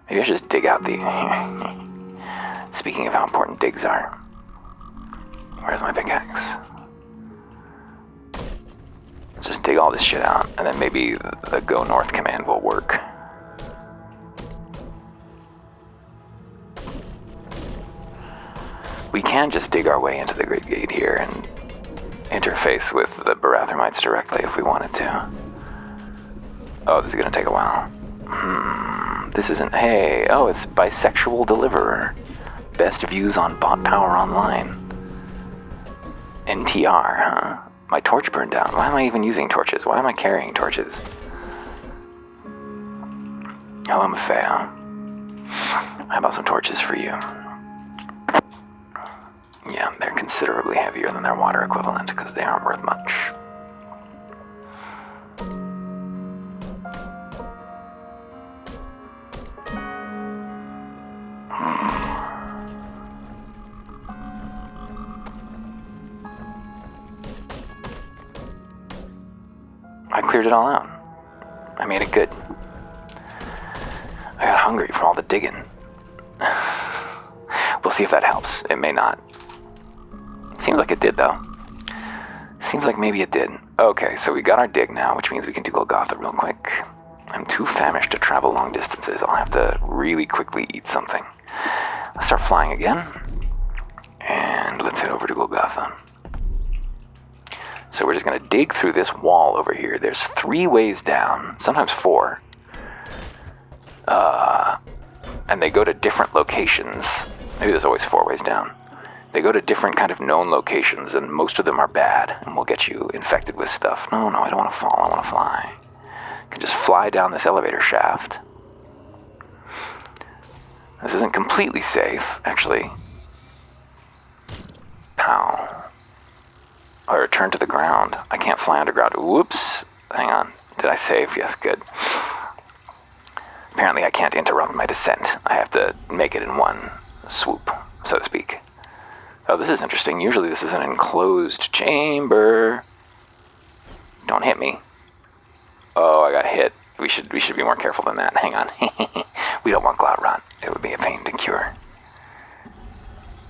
Speaker 1: Maybe I should just dig out the... Speaking of how important digs are. Where's my pickaxe? Just dig all this shit out, and then maybe the go north command will work. We can just dig our way into the grid gate here and interface with the Barathromites directly if we wanted to. Oh, this is gonna take a while. This isn't... Hey, oh, it's Bisexual Deliverer. Best views on Bot Power Online. NTR, huh? My torch burned out. Why am I even using torches? Why am I carrying torches? Hello, Maffeo. How about some torches for you? Yeah, they're considerably heavier than their water equivalent because they aren't worth much. I cleared it all out. I made it good. I got hungry from all the digging. We'll see if that helps. It may not. Seems like it did, though. Seems like maybe it did. Okay, so we got our dig now, which means we can do Golgotha real quick. I'm too famished to travel long distances. I'll have to really quickly eat something. Let's start flying again. And let's head over to Golgotha. So we're just going to dig through this wall over here. There's 3 ways down, sometimes 4. And they go to different locations. Maybe there's always 4 ways down. They go to different kind of known locations, and most of them are bad, and will get you infected with stuff. No, I don't want to fall, I want to fly. I can just fly down this elevator shaft. This isn't completely safe, actually. Pow. I return to the ground. I can't fly underground. Whoops. Hang on. Did I save? Yes, good. Apparently I can't interrupt my descent. I have to make it in one swoop, so to speak. Oh, this is interesting. Usually this is an enclosed chamber. Don't hit me. Oh, I got hit. We should be more careful than that. Hang on. We don't want Cloud Rot. It would be a pain to cure.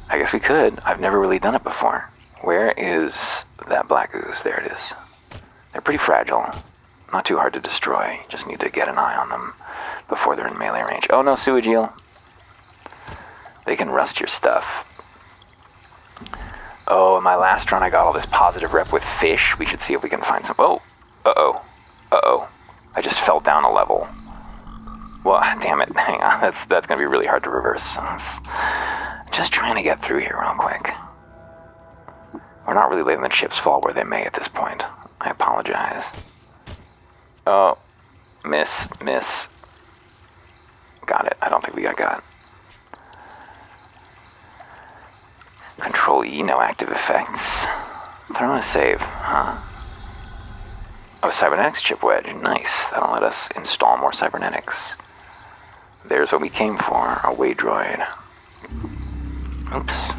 Speaker 1: I guess we could. I've never really done it before. Where is that black ooze? There it is. They're pretty fragile. Not too hard to destroy. Just need to get an eye on them before they're in melee range. Oh no, sewage eel. They can rust your stuff. Oh, in my last run I got all this positive rep with fish. We should see if we can find some... Oh! Uh-oh. Uh-oh. I just fell down a level. Well, damn it. Hang on. That's going to be really hard to reverse. Just trying to get through here real quick. We're not really letting the chips fall where they may at this point. I apologize. Oh. Miss. Got it. I don't think we got. Control E, no active effects. Throw a save, huh? Oh, cybernetics chip wedge. Nice. That'll let us install more cybernetics. There's what we came for, a way droid. Oops.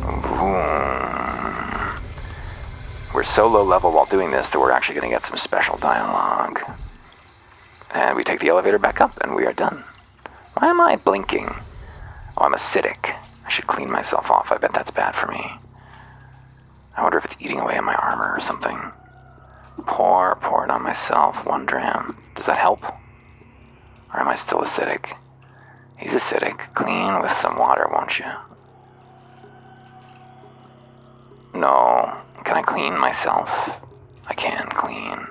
Speaker 1: Boom. We're so low level while doing this that we're actually going to get some special dialogue. And we take the elevator back up, and we are done. Why am I blinking? Oh, I'm acidic. I should clean myself off. I bet that's bad for me. I wonder if it's eating away at my armor or something. Pour it on myself. 1 dram. Does that help? Or am I still acidic? He's acidic. Clean with some water, won't you? No. Can I clean myself? I can clean.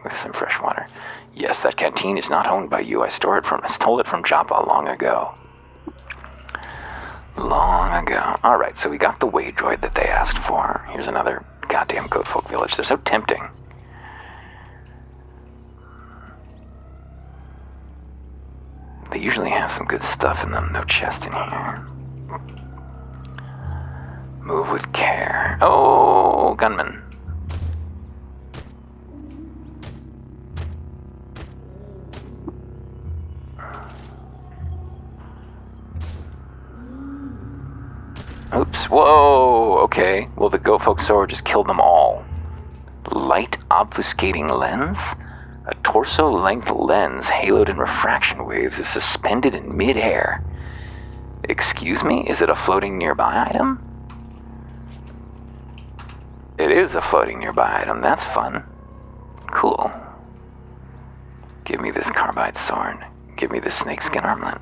Speaker 1: With some fresh water. Yes, that canteen is not owned by you. I stole it from Joppa long ago. Alright, so we got the way droid that they asked for. Here's another goddamn goat folk village. They're so tempting. The They usually have some good stuff in them. No chest in here. Move with care. Oh, gunman. Oops. Whoa. Okay. Well, the goat folk sower just killed them all. Light obfuscating lens? A torso-length lens haloed in refraction waves is suspended in mid-air. Excuse me? Is it a floating nearby item? It is a floating nearby item. That's fun. Cool. Give me this carbide sword. Give me this snakeskin armlet.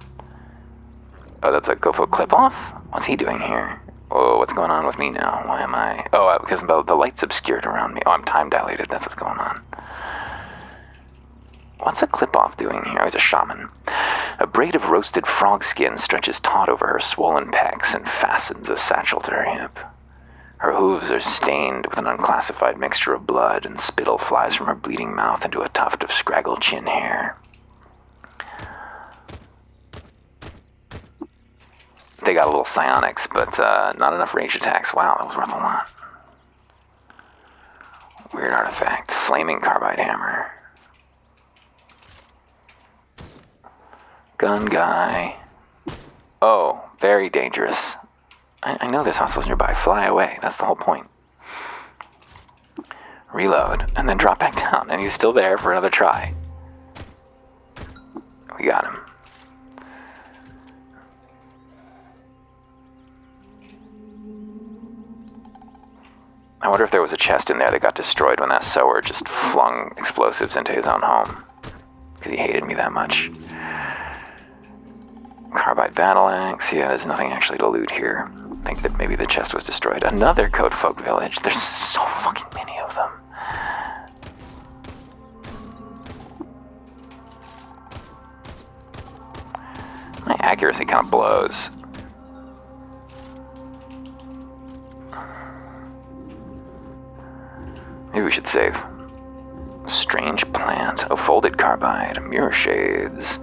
Speaker 1: Oh, that's a Gofo clip-off? What's he doing here? Oh, what's going on with me now? Why am I... Oh, because the light's obscured around me. Oh, I'm time-dilated. That's what's going on. What's a clip-off doing here? He's a shaman. A braid of roasted frog skin stretches taut over her swollen pecs and fastens a satchel to her hip. Her hooves are stained with an unclassified mixture of blood, and spittle flies from her bleeding mouth into a tuft of scraggled chin hair. They got a little psionics, but not enough rage attacks. Wow, that was worth a lot. Weird artifact. Flaming carbide hammer. Gun guy. Oh, very dangerous. I know there's hostiles nearby. Fly away. That's the whole point. Reload, and then drop back down, and he's still there for another try. We got him. I wonder if there was a chest in there that got destroyed when that sower just flung explosives into his own home. Because he hated me that much. Carbide battle axe. Yeah, there's nothing actually to loot here. I think that maybe the chest was destroyed. Another Code Folk village. There's so fucking many of them. My accuracy kind of blows. Maybe we should save. Strange plant. A folded carbide. Mirror shades.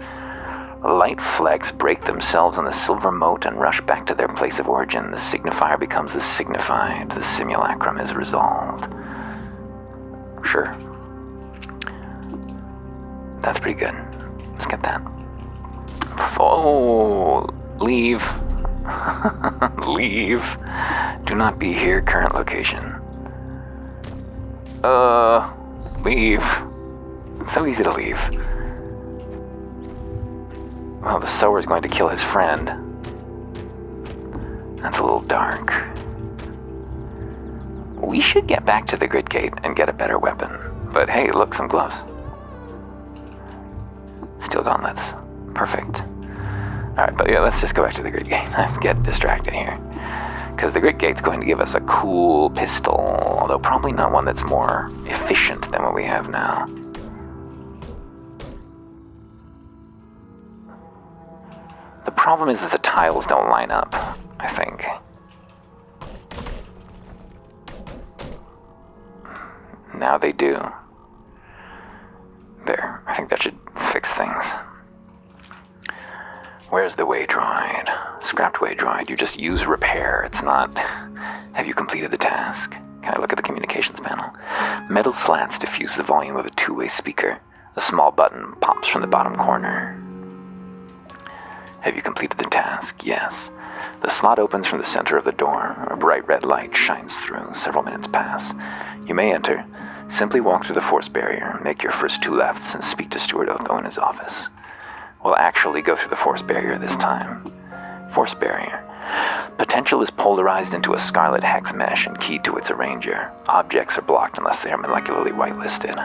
Speaker 1: Light flecks break themselves on the silver mote and rush back to their place of origin. The signifier becomes the signified. The simulacrum is resolved. Sure. That's pretty good. Let's get that. Oh, leave. Leave. Do not be here. Current location. Leave. It's so easy to leave. Well, the sower's going to kill his friend. That's a little dark. We should get back to the grid gate and get a better weapon. But hey, look, some gloves. Steel gauntlets. Perfect. Alright, but yeah, let's just go back to the grid gate. I'm getting distracted here. Because the grid gate's going to give us a cool pistol, although probably not one that's more efficient than what we have now. The problem is that the tiles don't line up, I think. Now they do. There, I think that should fix things. Where's the Waydroid? Scrapped Waydroid. You just use repair. It's not... Have you completed the task? Can I look at the communications panel? Metal slats diffuse the volume of a two-way speaker. A small button pops from the bottom corner. Have you completed the task? Yes. The slot opens from the center of the door. A bright red light shines through. Several minutes pass. You may enter. Simply walk through the force barrier, make your first two lefts, and speak to Steward Otho in his office. We'll actually go through the force barrier this time. Force barrier. Potential is polarized into a scarlet hex mesh and keyed to its arranger. Objects are blocked unless they are molecularly whitelisted.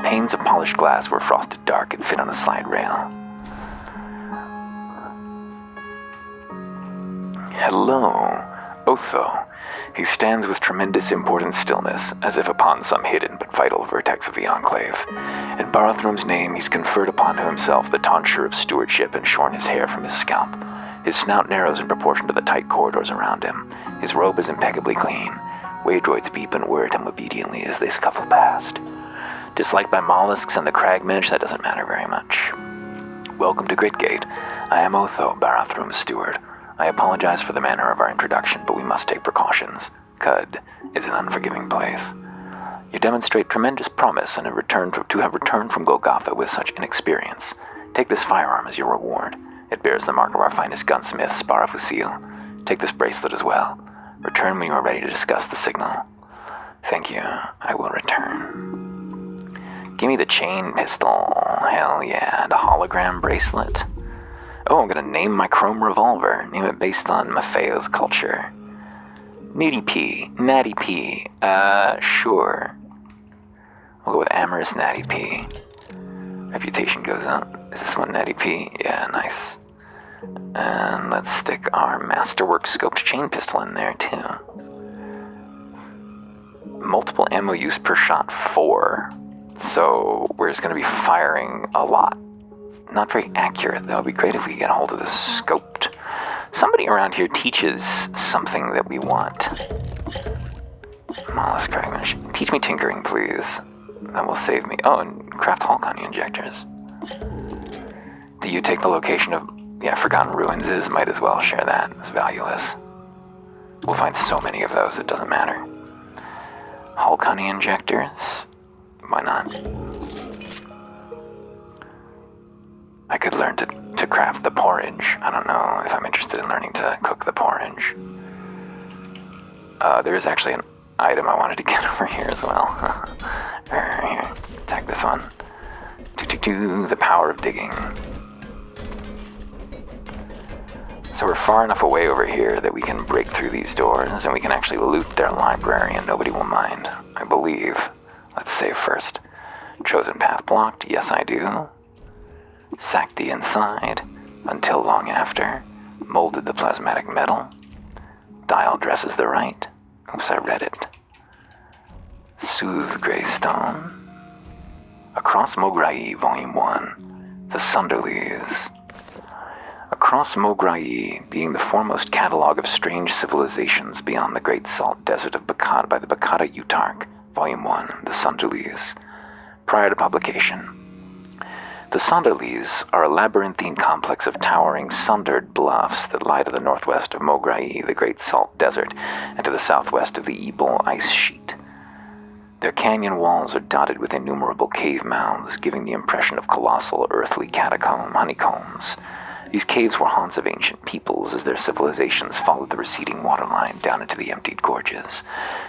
Speaker 1: Panes of polished glass were frosted dark and fit on a slide rail. Hello, Otho. He stands with tremendous important stillness, as if upon some hidden but vital vertex of the Enclave. In Barathroom's name, he's conferred upon himself the tonsure of stewardship and shorn his hair from his scalp. His snout narrows in proportion to the tight corridors around him. His robe is impeccably clean. Waydroids beep and whir at him obediently as they scuffle past. Disliked by mollusks and the cragmensch, that doesn't matter very much. Welcome to Gridgate. I am Otho, Barathroom's steward. I apologize for the manner of our introduction, but we must take precautions. Qud is an unforgiving place. You demonstrate tremendous promise and have returned from Golgotha with such inexperience. Take this firearm as your reward. It bears the mark of our finest gunsmith, Sparafusil. Take this bracelet as well. Return when you are ready to discuss the signal. Thank you. I will return. Give me the chain pistol. Hell yeah. And a hologram bracelet. Oh, I'm gonna name my chrome revolver. Name it based on Maffeo's culture. Natty P. Sure. We'll go with Amorous Natty P. Reputation goes up. Is this one Natty P? Yeah, nice. And let's stick our Masterwork scoped chain pistol in there, too. Multiple ammo use per shot, 4. So we're just going to be firing a lot. Not very accurate, though. It'd be great if we could get a hold of this scoped. Somebody around here teaches something that we want. Mollusk cracking machine. Teach me tinkering, please. That will save me. Oh, and craft Hulkani injectors. Do you take the location of... Yeah, Forgotten Ruins is. Might as well share that. It's valueless. We'll find so many of those, it doesn't matter. Hulkani injectors? Why not? I could learn to craft the porridge. I don't know if I'm interested in learning to cook the porridge. There is actually an item I wanted to get over here as well. Here, attack this one. The power of digging. So we're far enough away over here that we can break through these doors and we can actually loot their library and nobody will mind, I believe. Let's save first. Chosen path blocked. Yes, I do. Sacked the inside. Until long after. Molded the plasmatic metal. Dial dresses the right. Oops, I read it. Soothe Greystone. Across Mograii, Volume 1. The Sunderlees. Across Mograii, being the foremost catalog of strange civilizations beyond the Great Salt Desert of Bakata by the Bakata Utarch, Volume 1, The Sunderlees. Prior to publication. The Sunderlees are a labyrinthine complex of towering, sundered bluffs that lie to the northwest of Mograii, the Great Salt Desert, and to the southwest of the Ebol Ice Sheet. Their canyon walls are dotted with innumerable cave mouths, giving the impression of colossal earthly honeycombs. These caves were haunts of ancient peoples as their civilizations followed the receding waterline down into the emptied gorges.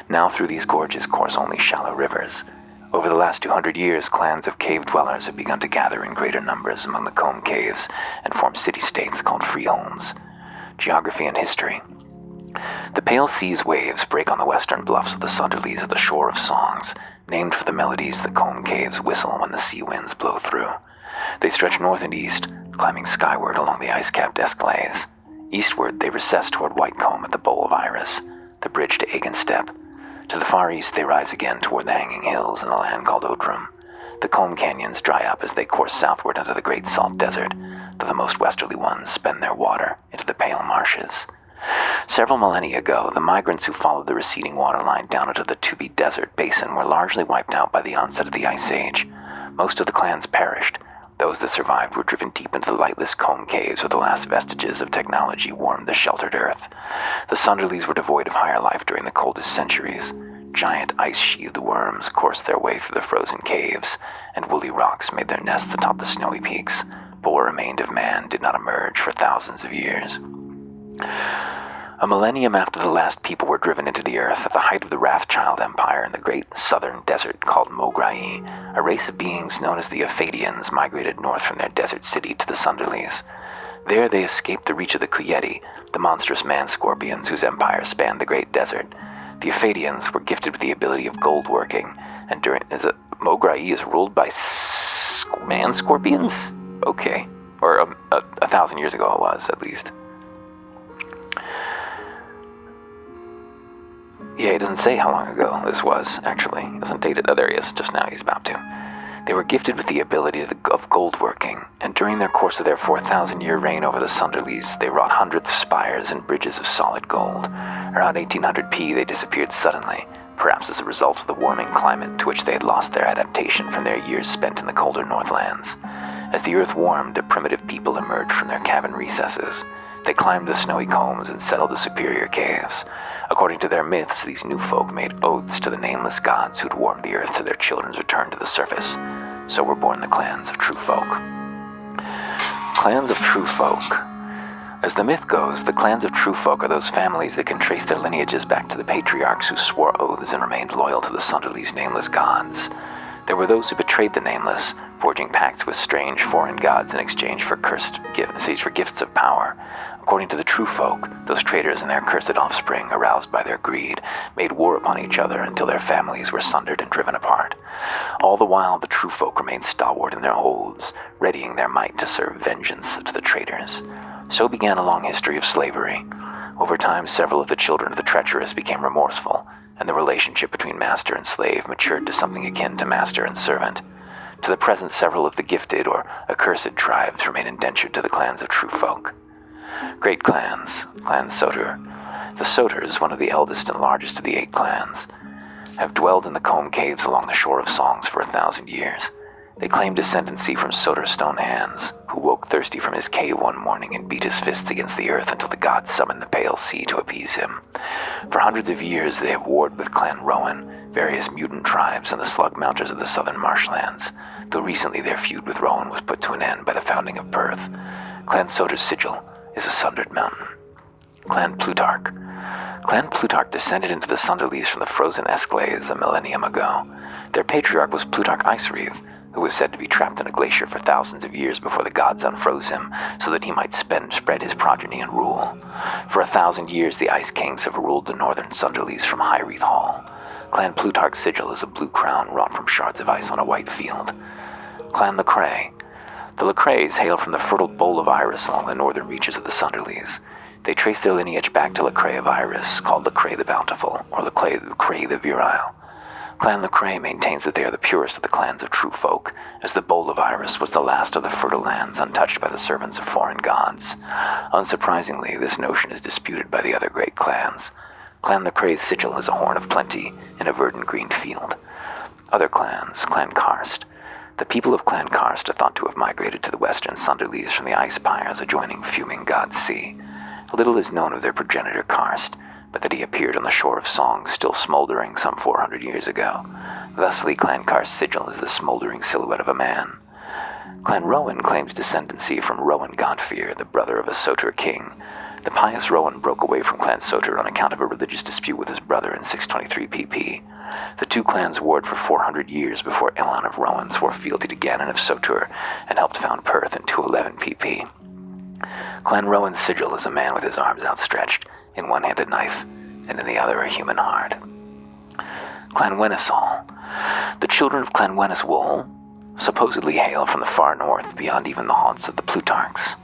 Speaker 1: Now through these gorges course only shallow rivers. Over the last 200 years, clans of cave dwellers have begun to gather in greater numbers among the comb caves and form city-states called freeholds. Geography and history. The pale sea's waves break on the western bluffs of the Sunderlees at the shore of songs, named for the melodies the comb caves whistle when the sea winds blow through. They stretch north and east, climbing skyward along the ice-capped Escalades. Eastward, they recess toward Whitecomb at the Bowl of Iris, the bridge to Agenstep. To the far east, they rise again toward the hanging hills in the land called Odrum. The comb canyons dry up as they course southward into the Great Salt Desert, though the most westerly ones spend their water into the pale marshes. Several millennia ago, the migrants who followed the receding waterline down into the Tubi Desert basin were largely wiped out by the onset of the Ice Age. Most of the clans perished. Those that survived were driven deep into the lightless comb caves where the last vestiges of technology warmed the sheltered earth. The Sunderlees were devoid of higher life during the coldest centuries. Giant ice-sheathed worms coursed their way through the frozen caves, and woolly rocks made their nests atop the snowy peaks, but what remained of man did not emerge for thousands of years. A millennium after the last people were driven into the earth at the height of the Wrathchild Empire in the great southern desert called Mograii, a race of beings known as the Ephadians migrated north from their desert city to the Sunderlees. There they escaped the reach of the Kuyeti, the monstrous man-scorpions whose empire spanned the great desert. The Ephadians were gifted with the ability of gold working, and Mograii is ruled by man-scorpions? Okay. Or 1,000 years ago it was, at least. Yeah, he doesn't say how long ago this was, actually. He doesn't date it. Oh, there he is. Just now he's about to. They were gifted with the ability of gold working, and during their course of their 4,000-year reign over the Sunderlees, they wrought hundreds of spires and bridges of solid gold. Around 1800 P, they disappeared suddenly, perhaps as a result of the warming climate to which they had lost their adaptation from their years spent in the colder Northlands. As the earth warmed, a primitive people emerged from their cavern recesses. They climbed the snowy combs and settled the superior caves. According to their myths, these new folk made oaths to the nameless gods who'd warmed the earth to their children's return to the surface. So were born the clans of true folk. Clans of true folk. As the myth goes, the clans of true folk are those families that can trace their lineages back to the patriarchs who swore oaths and remained loyal to the Sunderly's nameless gods. There were those who betrayed the nameless, forging pacts with strange foreign gods in exchange for gifts of power. According to the true folk, those traitors and their cursed offspring, aroused by their greed, made war upon each other until their families were sundered and driven apart. All the while, the true folk remained stalwart in their holds, readying their might to serve vengeance to the traitors. So began a long history of slavery. Over time, several of the children of the treacherous became remorseful, and the relationship between master and slave matured to something akin to master and servant. To the present, several of the gifted or accursed tribes remain indentured to the clans of true folk. Great clans, Clan Soter. The Soters, one of the eldest and largest of the 8 clans, have dwelled in the comb caves along the shore of Songs for 1,000 years. They claim descendancy from Soter Stone Hands, who woke thirsty from his cave one morning and beat his fists against the earth until the gods summoned the pale sea to appease him. For hundreds of years they have warred with Clan Rowan, various mutant tribes, and the slug mounters of the southern marshlands, though recently their feud with Rowan was put to an end by the founding of Perth. Clan Soter's sigil is a sundered mountain. Clan Plutarch. Clan Plutarch descended into the Sunderlies from the frozen Esclades a millennium ago. Their patriarch was Plutarch Icewreath, who was said to be trapped in a glacier for thousands of years before the gods unfroze him, so that he might spread his progeny and rule. For 1,000 years, the Ice Kings have ruled the northern Sunderlies from Highreath Hall. Clan Plutarch's sigil is a blue crown wrought from shards of ice on a white field. Clan Lecrae. The Lecraes hail from the fertile bowl of Iris along the northern reaches of the Sunderlies. They trace their lineage back to Lecrae of Iris, called Lecrae the Bountiful, or Lecrae the Virile. Clan Lecrae maintains that they are the purest of the clans of true folk, as the Bowl of Iris was the last of the fertile lands untouched by the servants of foreign gods. Unsurprisingly, this notion is disputed by the other great clans. Clan Lecrae's sigil is a horn of plenty in a verdant green field. Other clans, Clan Karst. The people of Clan Karst are thought to have migrated to the western Sunderlies from the ice pyres adjoining fuming God's Sea. Little is known of their progenitor Karst, but that he appeared on the shore of Songs still smoldering some 400 years ago. Thusly, Clan Karst's sigil is the smoldering silhouette of a man. Clan Rowan claims descendancy from Rowan Godfear, the brother of a Soter king. The pious Rowan broke away from Clan Soter on account of a religious dispute with his brother in 623 PP. The two clans warred for 400 years before Elan of Rowan swore fealty to Ganon of Soter and helped found Perth in 211 PP. Clan Rowan's sigil is a man with his arms outstretched, in one hand a knife, and in the other a human heart. Clan Wennesall. The children of Clan Wenneswool supposedly hail from the far north, beyond even the haunts of the Plutarchs.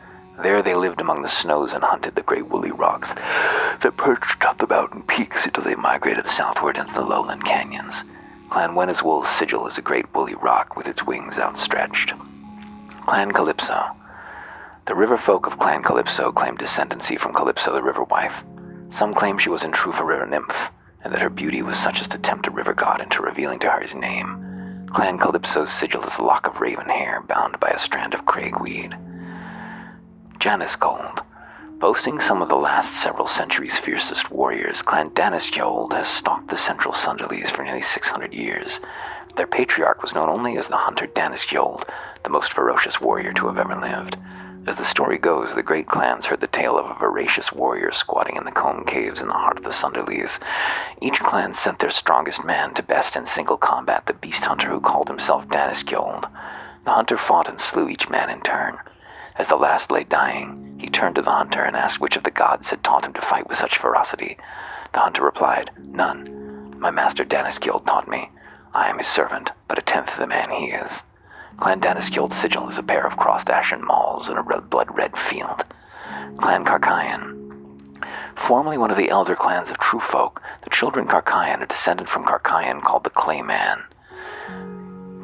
Speaker 1: There they lived among the snows and hunted the great woolly rocks that perched up the mountain peaks until they migrated southward into the lowland canyons. Clan Wenneswool's sigil is a great woolly rock with its wings outstretched. Clan Calypso. The river folk of Clan Calypso claim descendancy from Calypso the river wife. Some claim she was in truth a river nymph, and that her beauty was such as to tempt a river god into revealing to her his name. Clan Calypso's sigil is a lock of raven hair bound by a strand of craigweed. Janisgold. Boasting some of the last several centuries' fiercest warriors, Clan Danisgjold has stalked the central Sunderlies for nearly 600 years. Their patriarch was known only as the hunter Danisgjold, the most ferocious warrior to have ever lived. As the story goes, the great clans heard the tale of a voracious warrior squatting in the comb caves in the heart of the Sunderlies. Each clan sent their strongest man to best in single combat the beast hunter who called himself Danisgjold. The hunter fought and slew each man in turn. As the last lay dying, he turned to the hunter and asked which of the gods had taught him to fight with such ferocity. The hunter replied, "None. My master Danisgjold taught me. I am his servant, but a tenth the man he is." Clan Danisgjold's sigil is a pair of crossed ashen mauls in a blood-red field. Clan Carcayan. Formerly one of the elder clans of true folk, the children Carcayan are descended from Carcayan called the Clay Man.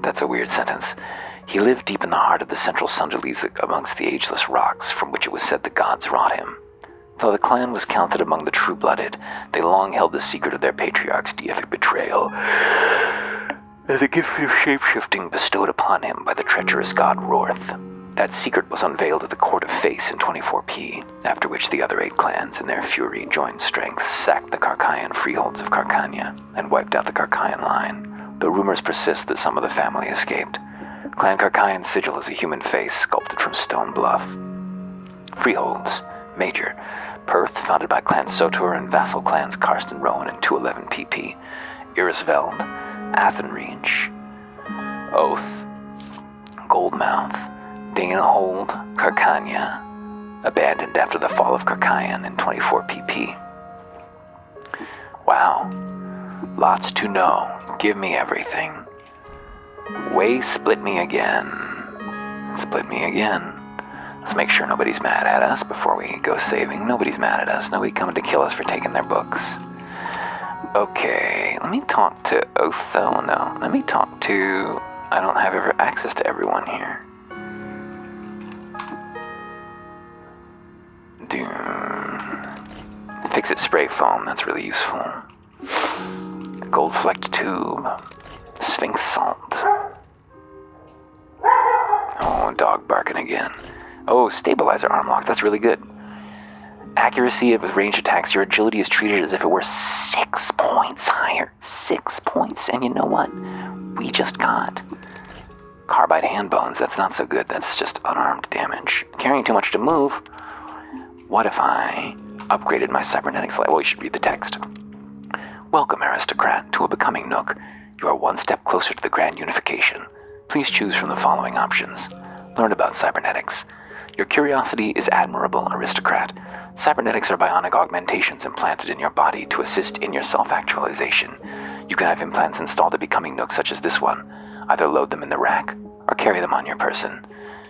Speaker 1: That's a weird sentence. He lived deep in the heart of the central Sunderlies amongst the ageless rocks from which it was said the gods wrought him. Though the clan was counted among the true-blooded, they long held the secret of their patriarch's deific betrayal, and the gift of shape-shifting bestowed upon him by the treacherous god Rorth. That secret was unveiled at the Court of Face in 24p, after which the other 8 clans, in their fury, joined strength, sacked the Carcaean freeholds of Carcania, and wiped out the Carcaean line, though rumors persist that some of the family escaped. Clan Carcaean's sigil is a human face sculpted from stone bluff. Freeholds. Major. Perth, founded by Clan Sotur and vassal clans Karsten Rowan and 211 PP. Irisveld. Athenreach. Oath. Goldmouth. Danahold. Carcania. Abandoned after the fall of Carcaean in 24 PP. Wow. Lots to know. Give me everything. Way split me again. Split me again. Let's make sure nobody's mad at us before we go saving. Nobody's mad at us. Nobody coming to kill us for taking their books. Okay, let me talk to Otho. No, let me talk to... I don't have ever access to everyone here. Fix-It spray foam, that's really useful. Gold-flecked tube. Sphinx salt. Oh, dog barking again. Oh, stabilizer arm lock, that's really good. Accuracy with ranged attacks, your agility is treated as if it were 6 points higher. 6 points, and you know what? We just got carbide hand bones. That's not so good, that's just unarmed damage. Carrying too much to move. What if I upgraded my cybernetics? Well, you should read the text. Welcome, aristocrat, to a becoming nook. You are one step closer to the grand unification. Please choose from the following options. Learn about cybernetics. Your curiosity is admirable, aristocrat. Cybernetics are bionic augmentations implanted in your body to assist in your self-actualization. You can have implants installed at becoming nooks such as this one. Either load them in the rack or carry them on your person.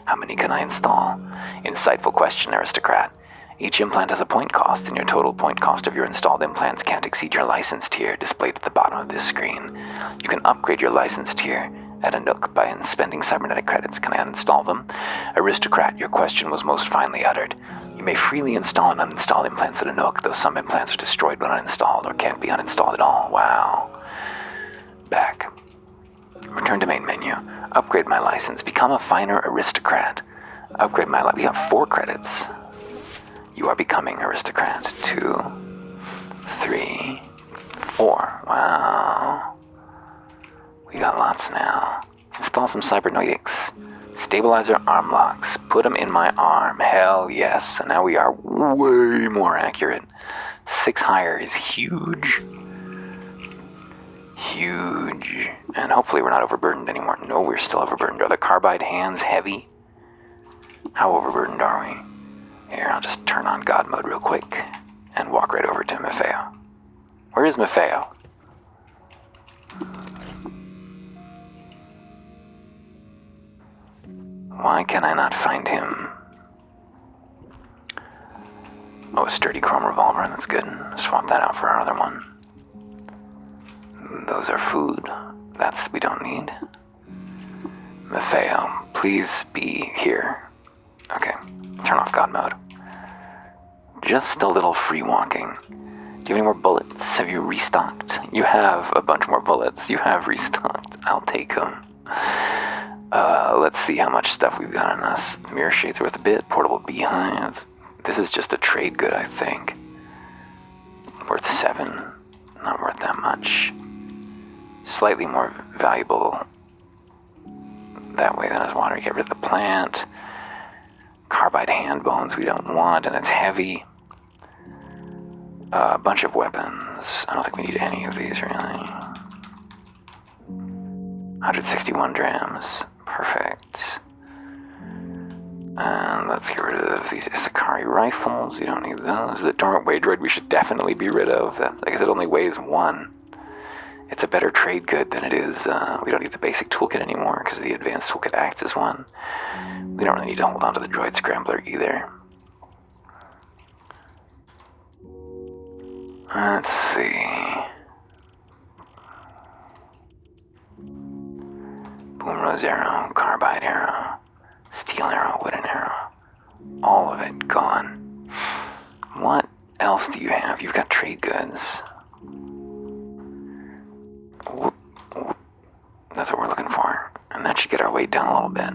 Speaker 1: How many can I install? Insightful question, aristocrat. Each implant has a point cost, and your total point cost of your installed implants can't exceed your license tier displayed at the bottom of this screen. You can upgrade your license tier at a nook by spending cybernetic credits. Can I uninstall them? Aristocrat, your question was most finely uttered. You may freely install and uninstall implants at a nook, though some implants are destroyed when uninstalled or can't be uninstalled at all. Wow. Back. Return to main menu. Upgrade my license. Become a finer aristocrat. Upgrade my license. We got 4 credits. You are becoming aristocrat. 2, 3, 4. Wow. We got lots now. Install some cybernetics. Stabilizer arm locks. Put them in my arm. Hell yes. So now we are way more accurate. 6 higher is huge. Huge. And hopefully we're not overburdened anymore. No, we're still overburdened. Are the carbide hands heavy? How overburdened are we? Here, I'll just turn on God mode real quick and walk right over to Maffeo. Where is Maffeo? Why can I not find him? Oh, a sturdy chrome revolver, that's good. Swap that out for our other one. Those are food. We don't need. Maffeo, please be here. Okay, turn off God mode. Just a little free walking. Do you have any more bullets? Have you restocked? You have a bunch more bullets. You have restocked. I'll take them. Let's see how much stuff we've got on us. Mirror shades worth a bit. Portable beehive. This is just a trade good, I think. Worth 7. Not worth that much. Slightly more valuable that way than as water. Get rid of the plant. Carbide hand bones we don't want, and it's heavy. A bunch of weapons. I don't think we need any of these, really. 161 drams. Perfect. And let's get rid of these Isakari rifles. We don't need those. The dormant wage droid we should definitely be rid of. I guess it only weighs 1. It's a better trade good than it is. We don't need the basic toolkit anymore because the advanced toolkit acts as one. We don't really need to hold on to the droid scrambler either. Let's see. Boom rose arrow, carbide arrow, steel arrow, wooden arrow. All of it gone. What else do you have? You've got trade goods. Whoop, whoop. That's what we're looking for. And that should get our weight down a little bit.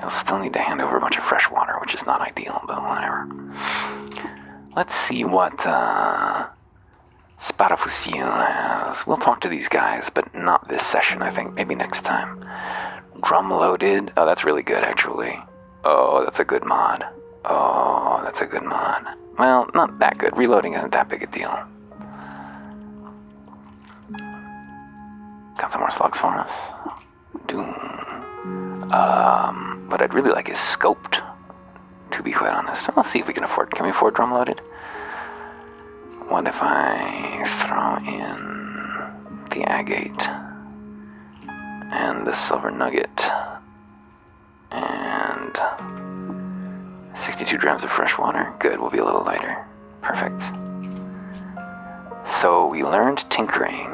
Speaker 1: He'll still need to hand over a bunch of fresh water, which is not ideal, but whatever. Let's see what Sparafusil has. We'll talk to these guys, but not this session, I think. Maybe next time. Drum loaded. Oh, that's really good, actually. Oh, that's a good mod. Oh, that's a good mod. Well, not that good. Reloading isn't that big a deal. Got some more slugs for us. Doom. What I'd really like is scoped, to be quite honest. Let's see if we can afford. Can we afford drum loaded? What if I throw in the agate and the silver nugget and 62 grams of fresh water? Good, we'll be a little lighter. Perfect. So we learned tinkering,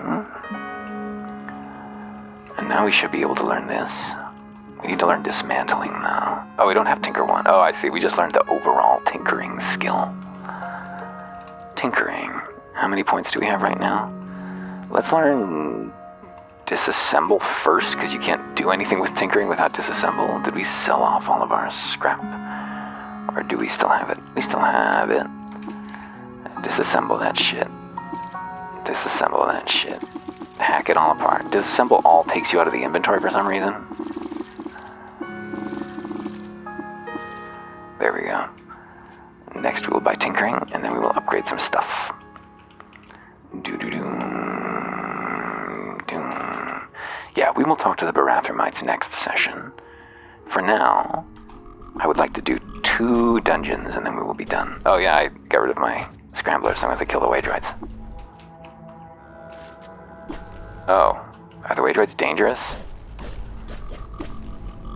Speaker 1: and now we should be able to learn this. We need to learn dismantling now. Oh, we don't have Tinker 1. Oh, I see. We just learned the overall tinkering skill. Tinkering. How many points do we have right now? Let's learn disassemble first, because you can't do anything with tinkering without disassemble. Did we sell off all of our scrap? Or do we still have it? We still have it. Disassemble that shit. Disassemble that shit. Hack it all apart. Disassemble all takes you out of the inventory for some reason. There we go. Next we will buy tinkering, and then we will upgrade some stuff. Yeah, we will talk to the Barathrumites next session. For now, I would like to do 2 dungeons, and then we will be done. Oh yeah, I got rid of my scrambler, so I'm going to kill the wage rights. Oh, are the wage rights dangerous?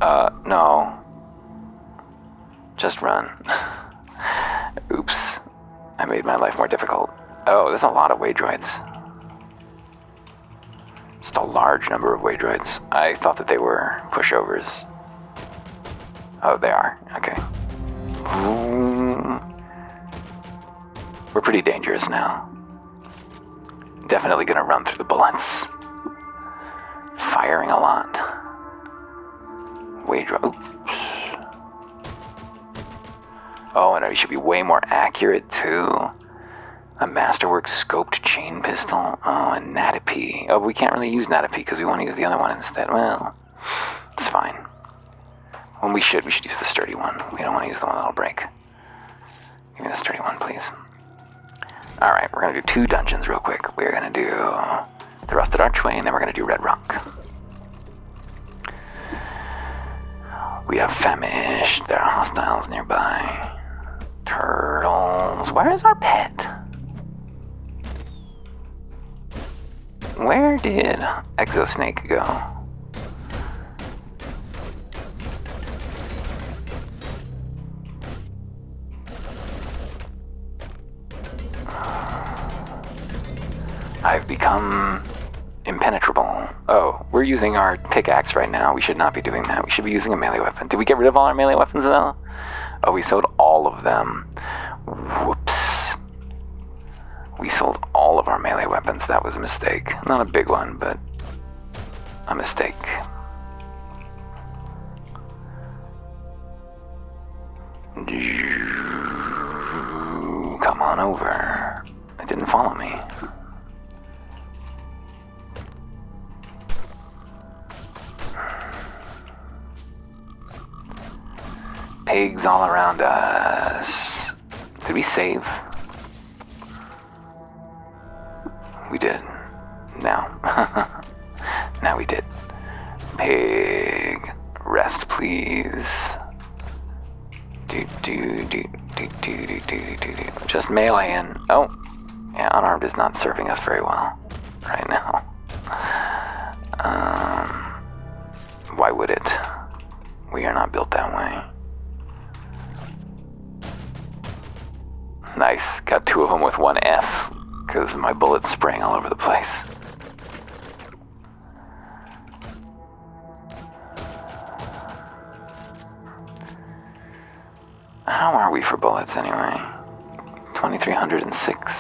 Speaker 1: No. Just run. Oops. I made my life more difficult. Oh, there's a lot of wage rights. Just a large number of wage rights. I thought that they were pushovers. Oh, they are. Okay. We're pretty dangerous now. Definitely gonna run through the bullets. Firing a lot. Wage right. Oops. Oh, and it should be way more accurate, too. A Masterwork scoped chain pistol. Oh, and Natapee. Oh, but we can't really use Natapee because we want to use the other one instead. Well, it's fine. When we should use the sturdy one. We don't want to use the one that'll break. Give me the sturdy one, please. Alright, we're going to do 2 dungeons real quick. We're going to do the Rusted Archway, and then we're going to do Red Rock. We have famished. There are hostiles nearby. Turtles. Where is our pet? Where did Exosnake go? I've become impenetrable. Oh, we're using our pickaxe right now. We should not be doing that. We should be using a melee weapon. Did we get rid of all our melee weapons though? Oh, we sold all of them. Whoops. We sold all of our melee weapons. That was a mistake. Not a big one, but a mistake. Come on over. It didn't follow me. Pigs all around us. Did we save? We did. Now. Now we did. Pig. Rest, please. Just melee in. Oh. Yeah, unarmed is not serving us very well right now. Why would it? We are not built that way. Nice. Got 2 of them with 1 F, because my bullet's spraying all over the place. How are we for bullets anyway? 2,306.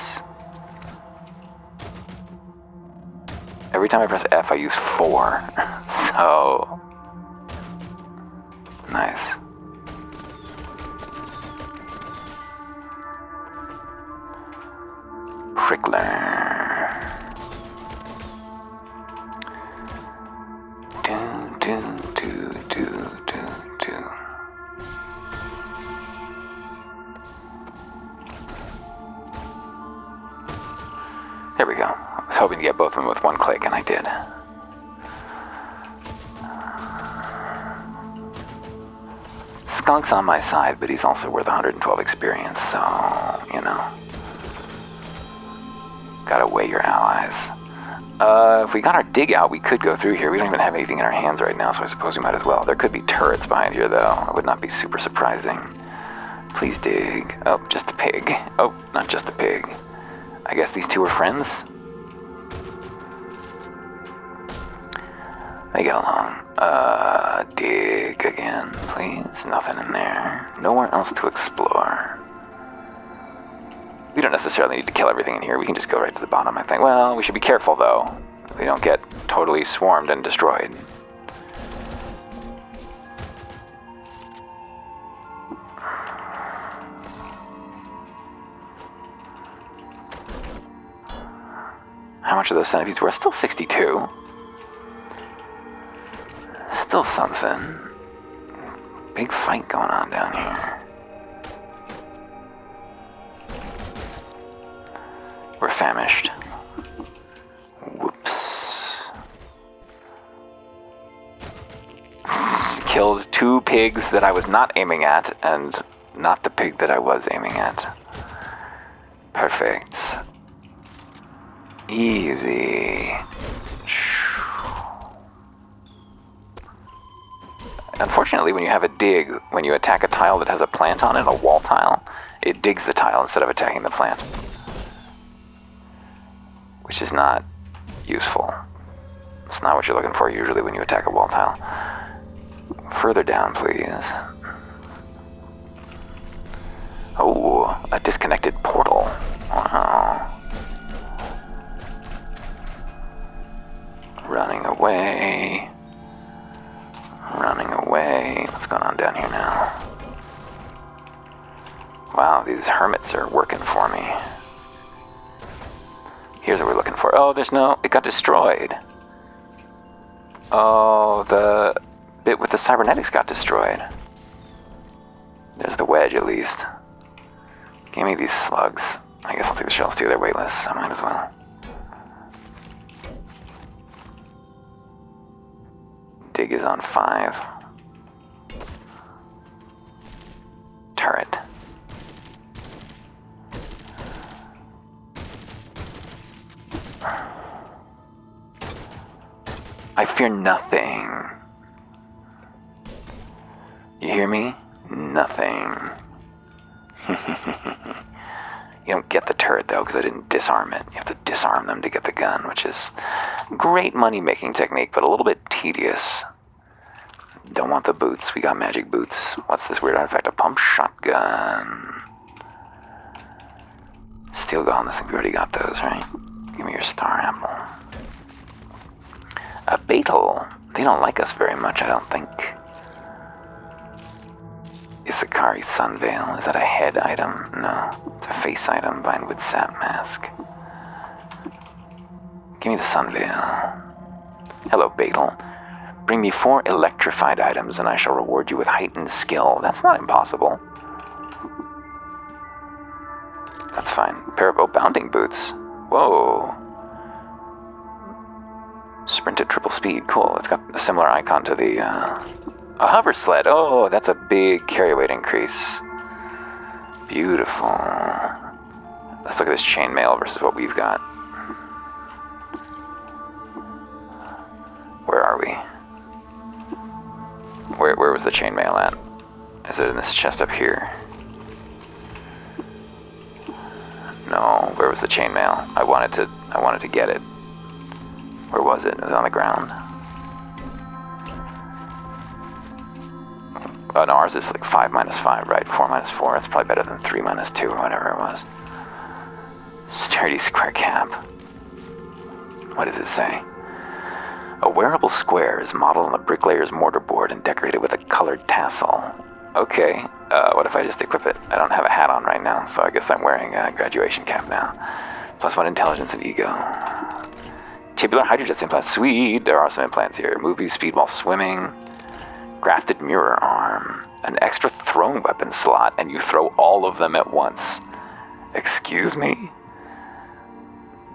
Speaker 1: Every time I press F, I use 4. So, Nice. Prickler. Do. There we go. I was hoping to get both of them with one click, and I did. Skunk's on my side, but he's also worth 112 experience, so, you know. Gotta weigh your allies. If we got our dig out, we could go through here. We don't even have anything in our hands right now, so I suppose we might as well. There could be turrets behind here, though. It would not be super surprising. Please dig. Oh, just a pig. Oh, not just a pig. I guess these two are friends? They get along. Dig again, please. Nothing in there. Nowhere else to explore. We don't necessarily need to kill everything in here. We can just go right to the bottom, I think. Well, we should be careful, though. We don't get totally swarmed and destroyed. How much are those centipedes worth? Still 62. Still something. Big fight going on down here. We're famished. Whoops. Killed 2 pigs that I was not aiming at, and not the pig that I was aiming at. Perfect. Easy. Unfortunately, when you have a dig, when you attack a tile that has a plant on it, a wall tile, it digs the tile instead of attacking the plant. Which is not useful. It's not what you're looking for usually when you attack a wall tile. Further down, please. Oh, a disconnected portal. Wow. Running away. Running away. What's going on down here now? Wow, these hermits are working for me. Here's what we're looking for. Oh, there's no... It got destroyed. Oh, the bit with the cybernetics got destroyed. There's the wedge, at least. Give me these slugs. I guess I'll take the shells too. They're weightless. I might as well. Dig is on 5. Turret. I fear nothing. You hear me? Nothing. You don't get the turret, though, because I didn't disarm it. You have to disarm them to get the gun, which is great money-making technique, but a little bit tedious. Don't want the boots. We got magic boots. What's this weird artifact? A pump shotgun. Steel gauntlets. I think we already got those, right? Give me your star apple. A beetle. They don't like us very much, I don't think. Isakari Sunveil. Is that a head item? No. It's a face item. Vinewood Sap Mask. Give me the Sunveil. Hello, beetle. Bring me 4 electrified items and I shall reward you with heightened skill. That's not impossible. That's fine. Pair of bounding boots. Whoa. Sprint at triple speed. Cool. It's got a similar icon to the, a hover sled. Oh, that's a big carry weight increase. Beautiful. Let's look at this chainmail versus what we've got. Where are we? Where was the chainmail at? Is it in this chest up here? No. Where was the chainmail? I wanted to get it. Where was it? It was on the ground. Oh no, ours is like 5 minus 5, right? 4 minus 4. That's probably better than 3 minus 2 or whatever it was. Sturdy square cap. What does it say? A wearable square is modeled on a bricklayer's mortarboard and decorated with a colored tassel. Okay, what if I just equip it? I don't have a hat on right now, so I guess I'm wearing a graduation cap now. +1 intelligence and ego. Tubular hydrojet implants. Sweet, there are some implants here. Movies, speed while swimming. Grafted mirror arm. An extra thrown weapon slot, and you throw all of them at once. Excuse me?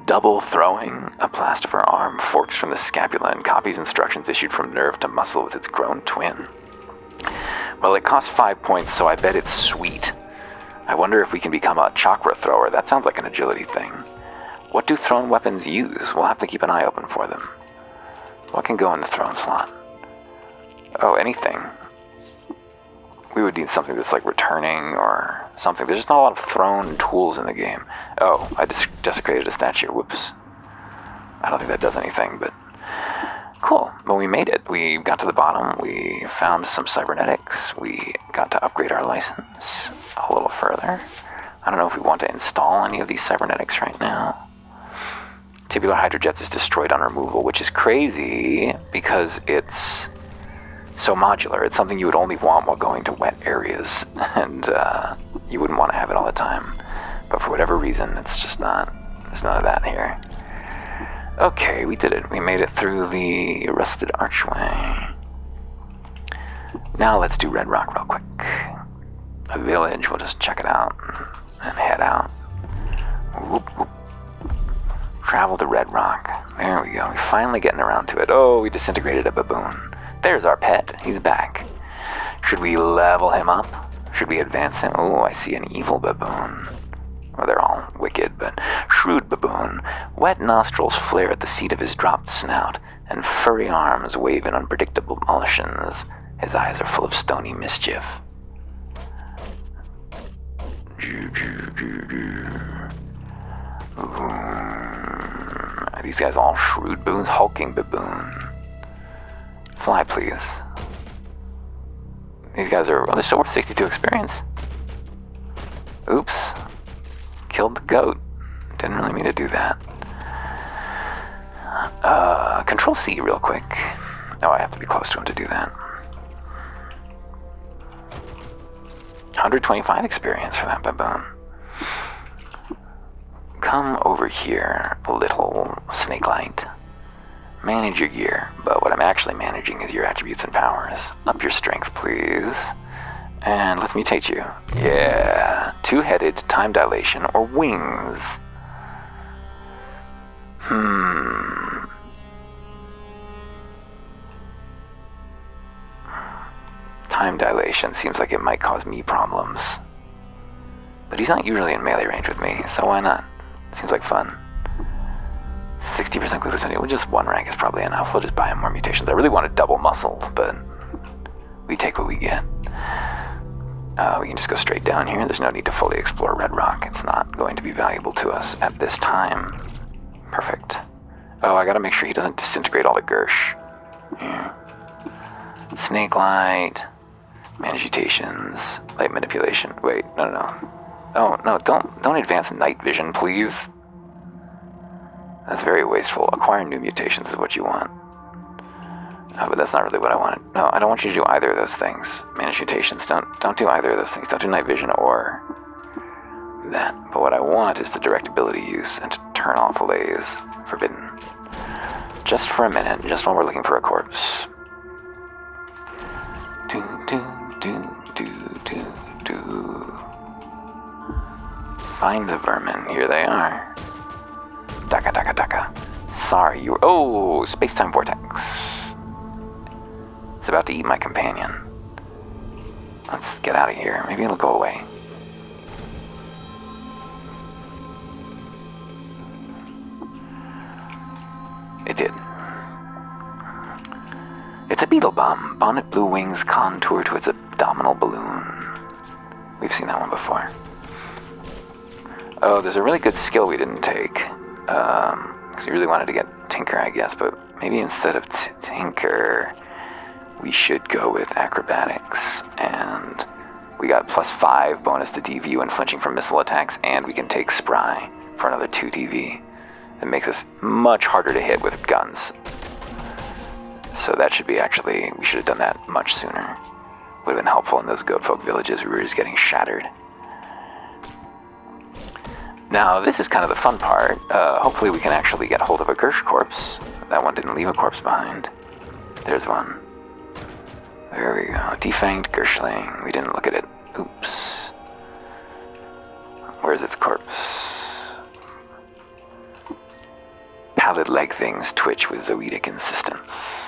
Speaker 1: Double throwing. A plastifer arm forks from the scapula and copies instructions issued from nerve to muscle with its grown twin. Well, it costs 5 points, so I bet it's sweet. I wonder if we can become a chakra thrower. That sounds like an agility thing. What do thrown weapons use? We'll have to keep an eye open for them. What can go in the thrown slot? Oh, anything. We would need something that's like returning or something. There's just not a lot of thrown tools in the game. Oh, I desecrated a statue. Whoops. I don't think that does anything, but cool. Well, we made it. We got to the bottom. We found some cybernetics. We got to upgrade our license a little further. I don't know if we want to install any of these cybernetics right now. Tubular hydrojets is destroyed on removal, which is crazy because it's so modular. It's something you would only want while going to wet areas, and you wouldn't want to have it all the time. But for whatever reason, it's just not. There's none of that here. Okay, we did it. We made it through the rusted archway. Now let's do Red Rock real quick. A village. We'll just check it out and head out. Whoop, whoop. Travel to Red Rock. There we go. We're finally getting around to it. Oh, we disintegrated a baboon. There's our pet. He's back. Should we level him up? Should we advance him? Oh, I see an evil baboon. Well, they're all wicked, but shrewd baboon. Wet nostrils flare at the seat of his dropped snout, and furry arms wave in unpredictable motions. His eyes are full of stony mischief. Are these guys all shrewd baboons? Hulking baboon. Fly, please. These guys are... they're still worth 62 experience. Oops. Killed the goat. Didn't really mean to do that. Control C real quick. Oh, I have to be close to him to do that. 125 experience for that baboon. Come over here, little snakelight. Manage your gear, but what I'm actually managing is your attributes and powers. Up your strength, please. And let's mutate you. Yeah. Two-headed, time dilation, or wings. Time dilation seems like it might cause me problems. But he's not usually in melee range with me, so why not? Seems like fun. 60% quickly spending. Well, just one rank is probably enough. We'll just buy him more mutations. I really want to double muscle, but we take what we get. We can just go straight down here. There's no need to fully explore Red Rock. It's not going to be valuable to us at this time. Perfect. Oh, I gotta make sure he doesn't disintegrate all the Gersh. Yeah. Snake light. Manage mutations. Light manipulation. Wait, no. Oh, no, don't advance night vision, please. That's very wasteful. Acquire new mutations is what you want. But that's not really what I wanted. No, I don't want you to do either of those things. Manage mutations. Don't do either of those things. Don't do night vision or that. But what I want is the direct ability use and to turn off Lays. Forbidden. Just for a minute, just while we're looking for a corpse. Do. Find the vermin. Here they are. Daka. Sorry, you were... Oh, space-time vortex. It's about to eat my companion. Let's get out of here. Maybe it'll go away. It did. It's a beetle bomb. Bonnet blue wings contour to its abdominal balloon. We've seen that one before. Oh, there's a really good skill we didn't take. Because we really wanted to get Tinker, I guess, but maybe instead of Tinker, we should go with Acrobatics, and we got +5 bonus to DV when flinching from missile attacks, and we can take Spry for another 2 DV. It makes us much harder to hit with guns. so that should be actually, we should have done that much sooner. Would have been helpful in those goat folk villages. We were just getting shattered. Now, this is kind of the fun part. Hopefully we can actually get hold of a Gersh corpse. That one didn't leave a corpse behind. There's one. There we go. Defanged Gershling. We didn't look at it. Oops. Where's its corpse? Pallid leg things twitch with zoetic insistence.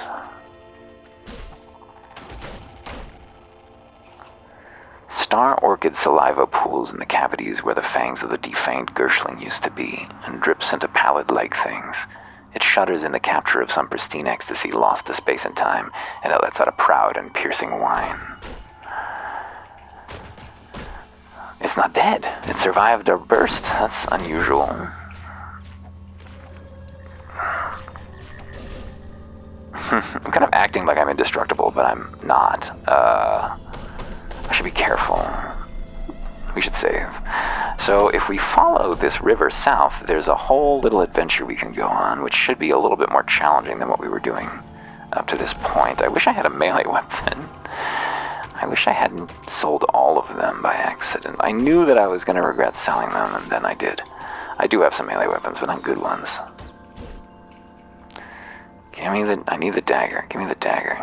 Speaker 1: Star orchid saliva pools in the cavities where the fangs of the defanged Gershling used to be, and drips into pallid leg things. It shudders in the capture of some pristine ecstasy lost to space and time, and it lets out a proud and piercing whine. It's not dead. It survived a burst. That's unusual. I'm kind of acting like I'm indestructible, but I'm not. I should be careful. We should save. So if we follow this river south, there's a whole little adventure we can go on, which should be a little bit more challenging than what we were doing up to this point. I wish I had a melee weapon. I wish I hadn't sold all of them by accident. I knew that I was going to regret selling them, and then I did. I do have some melee weapons, but not good ones. I need the dagger. Give me the dagger.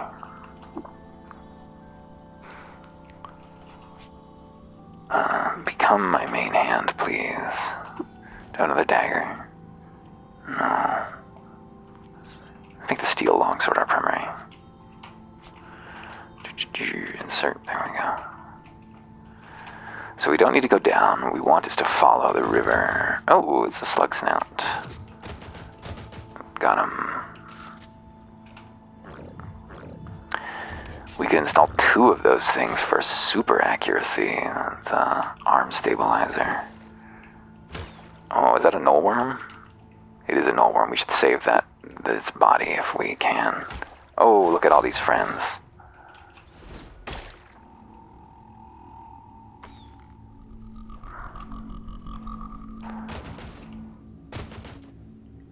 Speaker 1: Become my main hand, please. Do another dagger. No. Make the steel longsword our primary. Insert. There we go. So we don't need to go down. What we want is to follow the river. Oh, it's a slug snout. Got him. We can install 2 of those things for super accuracy. That's arm stabilizer. Oh, is that a nullworm? It is a nullworm. We should save its body if we can. Oh, look at all these friends.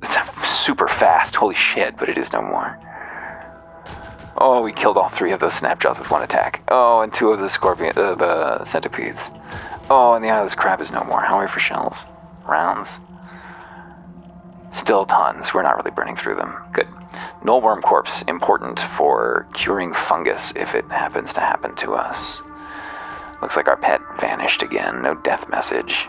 Speaker 1: It's super fast. Holy shit, but it is no more. Oh, we killed all 3 of those snapjaws with 1 attack. Oh, and 2 of the centipedes. Oh, and the eyeless crab is no more. How are we for shells? Rounds? Still tons. We're not really burning through them. Good. Nullworm corpse, important for curing fungus if it happens to happen to us. Looks like our pet vanished again. No death message.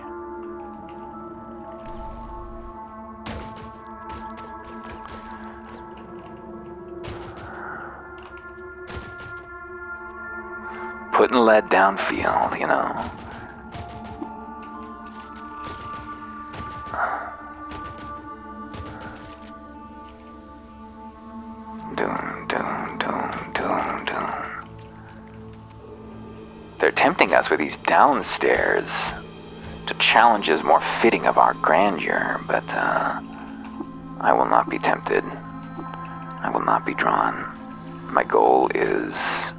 Speaker 1: Putting lead downfield, you know. Doom, doom, doom, doom, doom. They're tempting us with these downstairs to challenges more fitting of our grandeur, but I will not be tempted. I will not be drawn. My goal is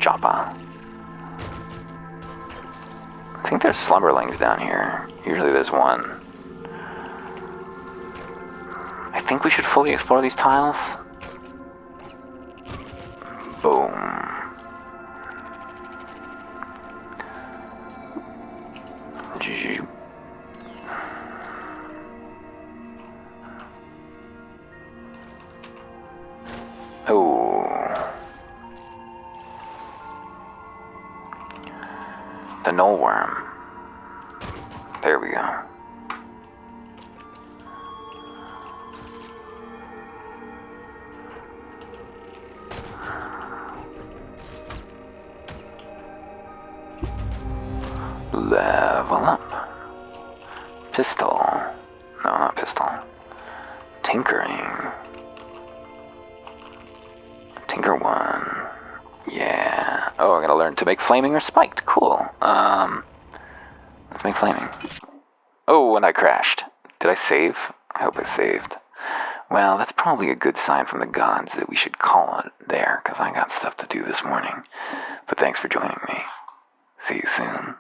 Speaker 1: Joppa. I think there's slumberlings down here. Usually there's one. I think we should fully explore these tiles. Boom. Oh. The nullworm. There we go. Level up. Pistol. No, not pistol. Tinkering. Tinker 1. Yeah. Oh, I'm gonna learn to make flaming or spiked. Cool. Let's make flaming. Oh, and I crashed. Did I save? I hope I saved. Well, that's probably a good sign from the gods that we should call it there, because I got stuff to do this morning. But thanks for joining me. See you soon.